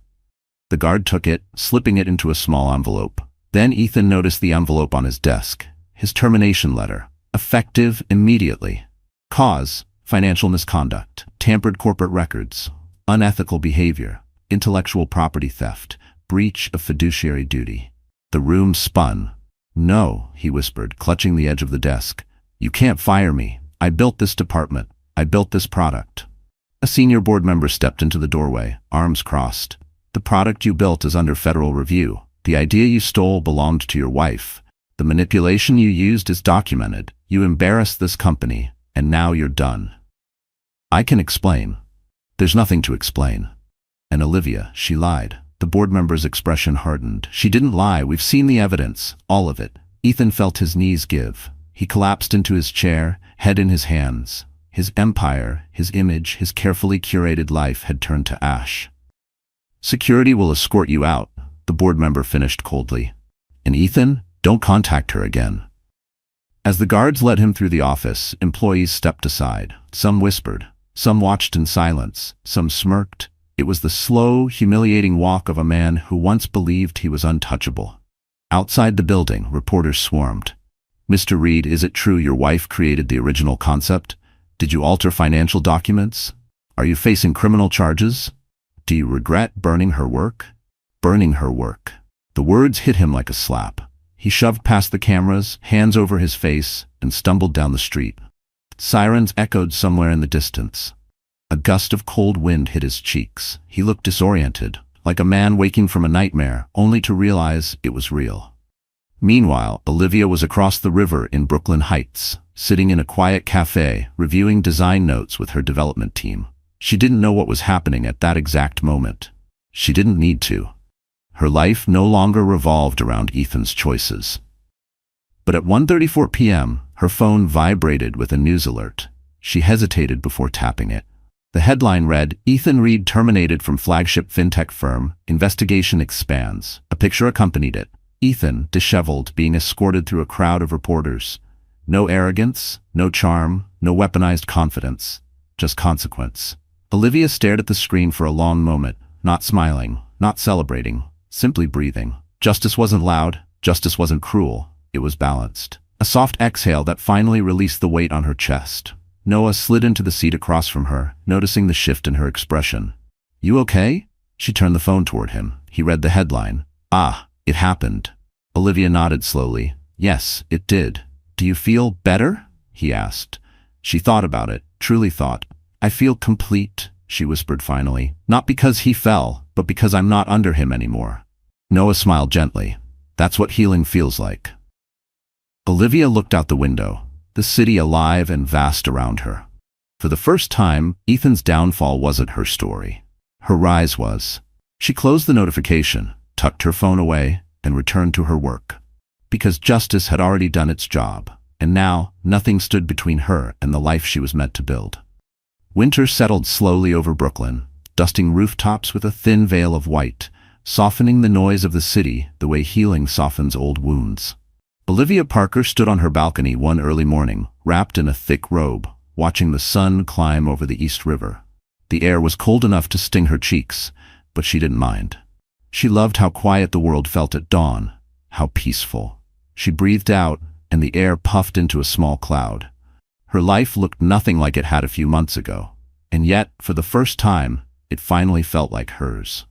The guard took it, slipping it into a small envelope. Then Ethan noticed the envelope on his desk. His termination letter. Effective immediately. Cause: financial misconduct, tampered corporate records, unethical behavior, intellectual property theft, breach of fiduciary duty. The room spun. "No," he whispered, clutching the edge of the desk. "You can't fire me. I built this department. I built this product." A senior board member stepped into the doorway, arms crossed. "The product you built is under federal review. The idea you stole belonged to your wife. The manipulation you used is documented. You embarrassed this company, and now you're done." "I can explain." "There's nothing to explain." "And Olivia, she lied." The board member's expression hardened. "She didn't lie. We've seen the evidence. All of it." Ethan felt his knees give. He collapsed into his chair, head in his hands. His empire, his image, his carefully curated life had turned to ash. "Security will escort you out," the board member finished coldly. "And Ethan, don't contact her again." As the guards led him through the office, employees stepped aside. Some whispered. Some watched in silence. Some smirked. It was the slow, humiliating walk of a man who once believed he was untouchable. Outside the building, reporters swarmed. "Mr. Reed, is it true your wife created the original concept? Did you alter financial documents? Are you facing criminal charges? Do you regret burning her work?" Burning her work. The words hit him like a slap. He shoved past the cameras, hands over his face, and stumbled down the street. Sirens echoed somewhere in the distance. A gust of cold wind hit his cheeks. He looked disoriented, like a man waking from a nightmare, only to realize it was real. Meanwhile, Olivia was across the river in Brooklyn Heights, sitting in a quiet cafe, reviewing design notes with her development team. She didn't know what was happening at that exact moment. She didn't need to. Her life no longer revolved around Ethan's choices. But at 1:34 p.m., her phone vibrated with a news alert. She hesitated before tapping it. The headline read, "Ethan Reed terminated from flagship fintech firm, investigation expands." A picture accompanied it. Ethan, disheveled, being escorted through a crowd of reporters. No arrogance, no charm, no weaponized confidence, just consequence. Olivia stared at the screen for a long moment, not smiling, not celebrating, simply breathing. Justice wasn't loud, justice wasn't cruel, it was balanced. A soft exhale that finally released the weight on her chest. Noah slid into the seat across from her, noticing the shift in her expression. "You okay?" She turned the phone toward him. He read the headline. "Ah, it happened." Olivia nodded slowly. "Yes, it did. Do you feel better?" he asked. She thought about it, truly thought. "I feel complete," she whispered finally. "Not because he fell, but because I'm not under him anymore." Noah smiled gently. "That's what healing feels like." Olivia looked out the window, the city alive and vast around her. For the first time, Ethan's downfall wasn't her story. Her rise was. She closed the notification, tucked her phone away, and returned to her work. Because justice had already done its job, and now nothing stood between her and the life she was meant to build. Winter settled slowly over Brooklyn, dusting rooftops with a thin veil of white, softening the noise of the city the way healing softens old wounds. Olivia Parker stood on her balcony one early morning, wrapped in a thick robe, watching the sun climb over the East River. The air was cold enough to sting her cheeks, but she didn't mind. She loved how quiet the world felt at dawn, how peaceful. She breathed out, and the air puffed into a small cloud. Her life looked nothing like it had a few months ago, and yet, for the first time, it finally felt like hers.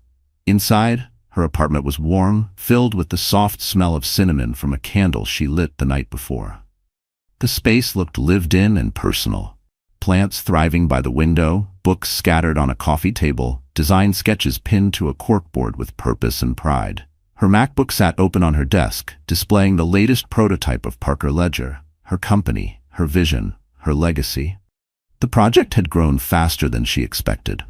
Inside, her apartment was warm, filled with the soft smell of cinnamon from a candle she lit the night before. The space looked lived in and personal. Plants thriving by the window, books scattered on a coffee table, design sketches pinned to a corkboard with purpose and pride. Her MacBook sat open on her desk, displaying the latest prototype of Parker Ledger, her company, her vision, her legacy. The project had grown faster than she expected.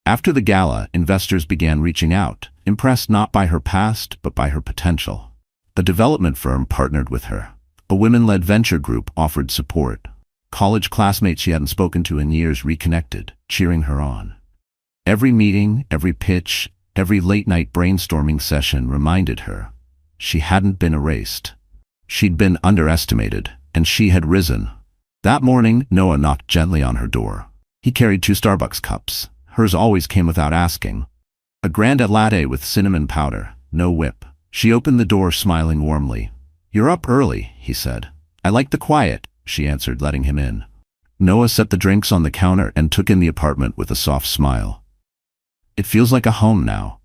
After the gala, investors began reaching out, impressed not by her past but by her potential. A development firm partnered with her. A women-led venture group offered support. College classmates she hadn't spoken to in years reconnected, cheering her on. Every meeting, every pitch, every late-night brainstorming session reminded her she hadn't been erased. She'd been underestimated, and she had risen. That morning, Noah knocked gently on her door. He carried 2 Starbucks cups. Hers always came without asking. A grande latte with cinnamon powder, no whip. She opened the door, smiling warmly. "You're up early," he said. "I like the quiet," she answered, letting him in. Noah set the drinks on the counter and took in the apartment with a soft smile. "It feels like a home now."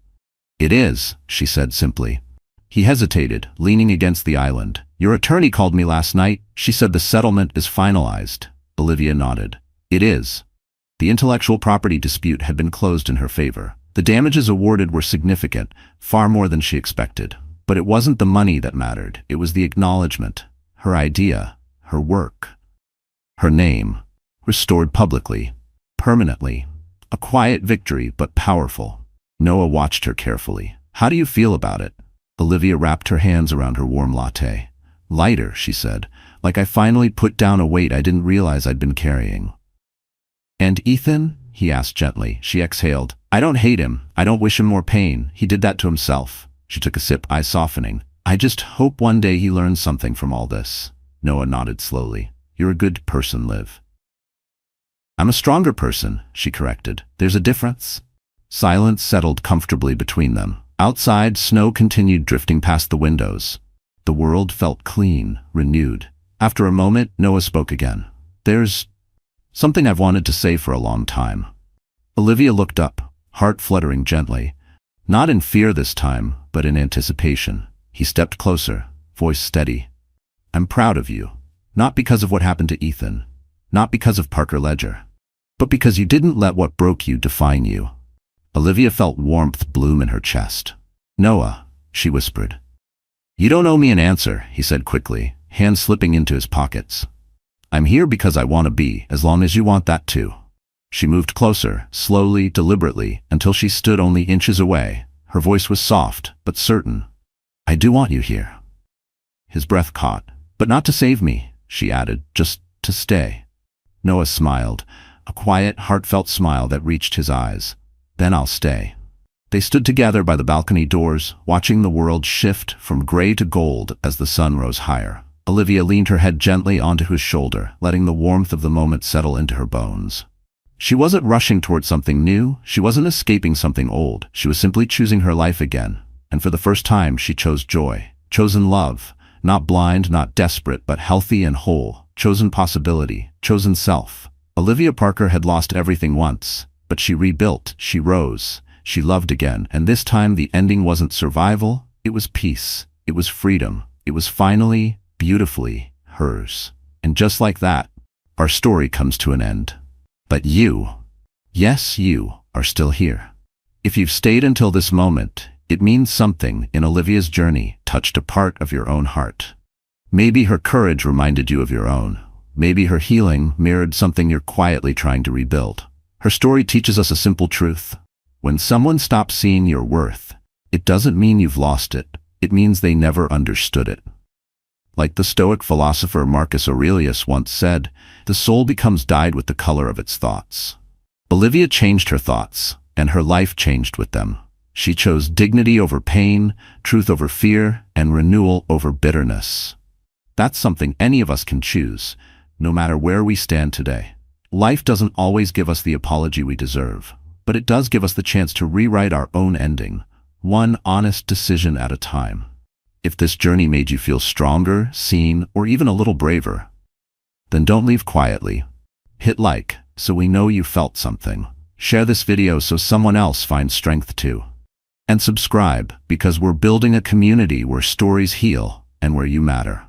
"It is," she said simply. He hesitated, leaning against the island. "Your attorney called me last night. She said the settlement is finalized." Olivia nodded. "It is." The intellectual property dispute had been closed in her favor. The damages awarded were significant, far more than she expected. But it wasn't the money that mattered. It was the acknowledgement. Her idea, her work, her name, restored publicly, permanently. A quiet victory, but powerful. Noah watched her carefully. "How do you feel about it?" Olivia wrapped her hands around her warm latte. "Lighter," she said, "like I finally put down a weight I didn't realize I'd been carrying." "And Ethan?" he asked gently. She exhaled. "I don't hate him. I don't wish him more pain. He did that to himself." She took a sip, eyes softening. "I just hope one day he learns something from all this." Noah nodded slowly. "You're a good person, Liv." "I'm a stronger person," she corrected. "There's a difference." Silence settled comfortably between them. Outside, snow continued drifting past the windows. The world felt clean, renewed. After a moment, Noah spoke again. "There's something I've wanted to say for a long time." Olivia looked up, heart fluttering gently. Not in fear this time, but in anticipation. He stepped closer, voice steady. "I'm proud of you. Not because of what happened to Ethan. Not because of Parker Ledger. But because you didn't let what broke you define you." Olivia felt warmth bloom in her chest. "Noah," she whispered. "You don't owe me an answer," he said quickly, hands slipping into his pockets. "I'm here because I want to be, as long as you want that too." She moved closer, slowly, deliberately, until she stood only inches away. Her voice was soft, but certain. "I do want you here." His breath caught. "But not to save me," she added, "just to stay." Noah smiled, a quiet, heartfelt smile that reached his eyes. "Then I'll stay." They stood together by the balcony doors, watching the world shift from gray to gold as the sun rose higher. Olivia leaned her head gently onto his shoulder, letting the warmth of the moment settle into her bones. She wasn't rushing toward something new, she wasn't escaping something old, she was simply choosing her life again. And for the first time, she chose joy, chosen love, not blind, not desperate, but healthy and whole, chosen possibility, chosen self. Olivia Parker had lost everything once, but she rebuilt, she rose, she loved again, and this time the ending wasn't survival, it was peace, it was freedom, it was finally, beautifully, hers. And just like that, our story comes to an end. But you, yes, you, are still here. If you've stayed until this moment, it means something in Olivia's journey touched a part of your own heart. Maybe her courage reminded you of your own. Maybe her healing mirrored something you're quietly trying to rebuild. Her story teaches us a simple truth. When someone stops seeing your worth, it doesn't mean you've lost it. It means they never understood it. Like the Stoic philosopher Marcus Aurelius once said, the soul becomes dyed with the color of its thoughts. Olivia changed her thoughts, and her life changed with them. She chose dignity over pain, truth over fear, and renewal over bitterness. That's something any of us can choose, no matter where we stand today. Life doesn't always give us the apology we deserve, but it does give us the chance to rewrite our own ending, one honest decision at a time. If this journey made you feel stronger, seen, or even a little braver, then don't leave quietly. Hit like, so we know you felt something. Share this video so someone else finds strength too. And subscribe, because we're building a community where stories heal and where you matter.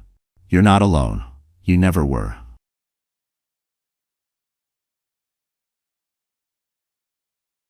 You're not alone. You never were.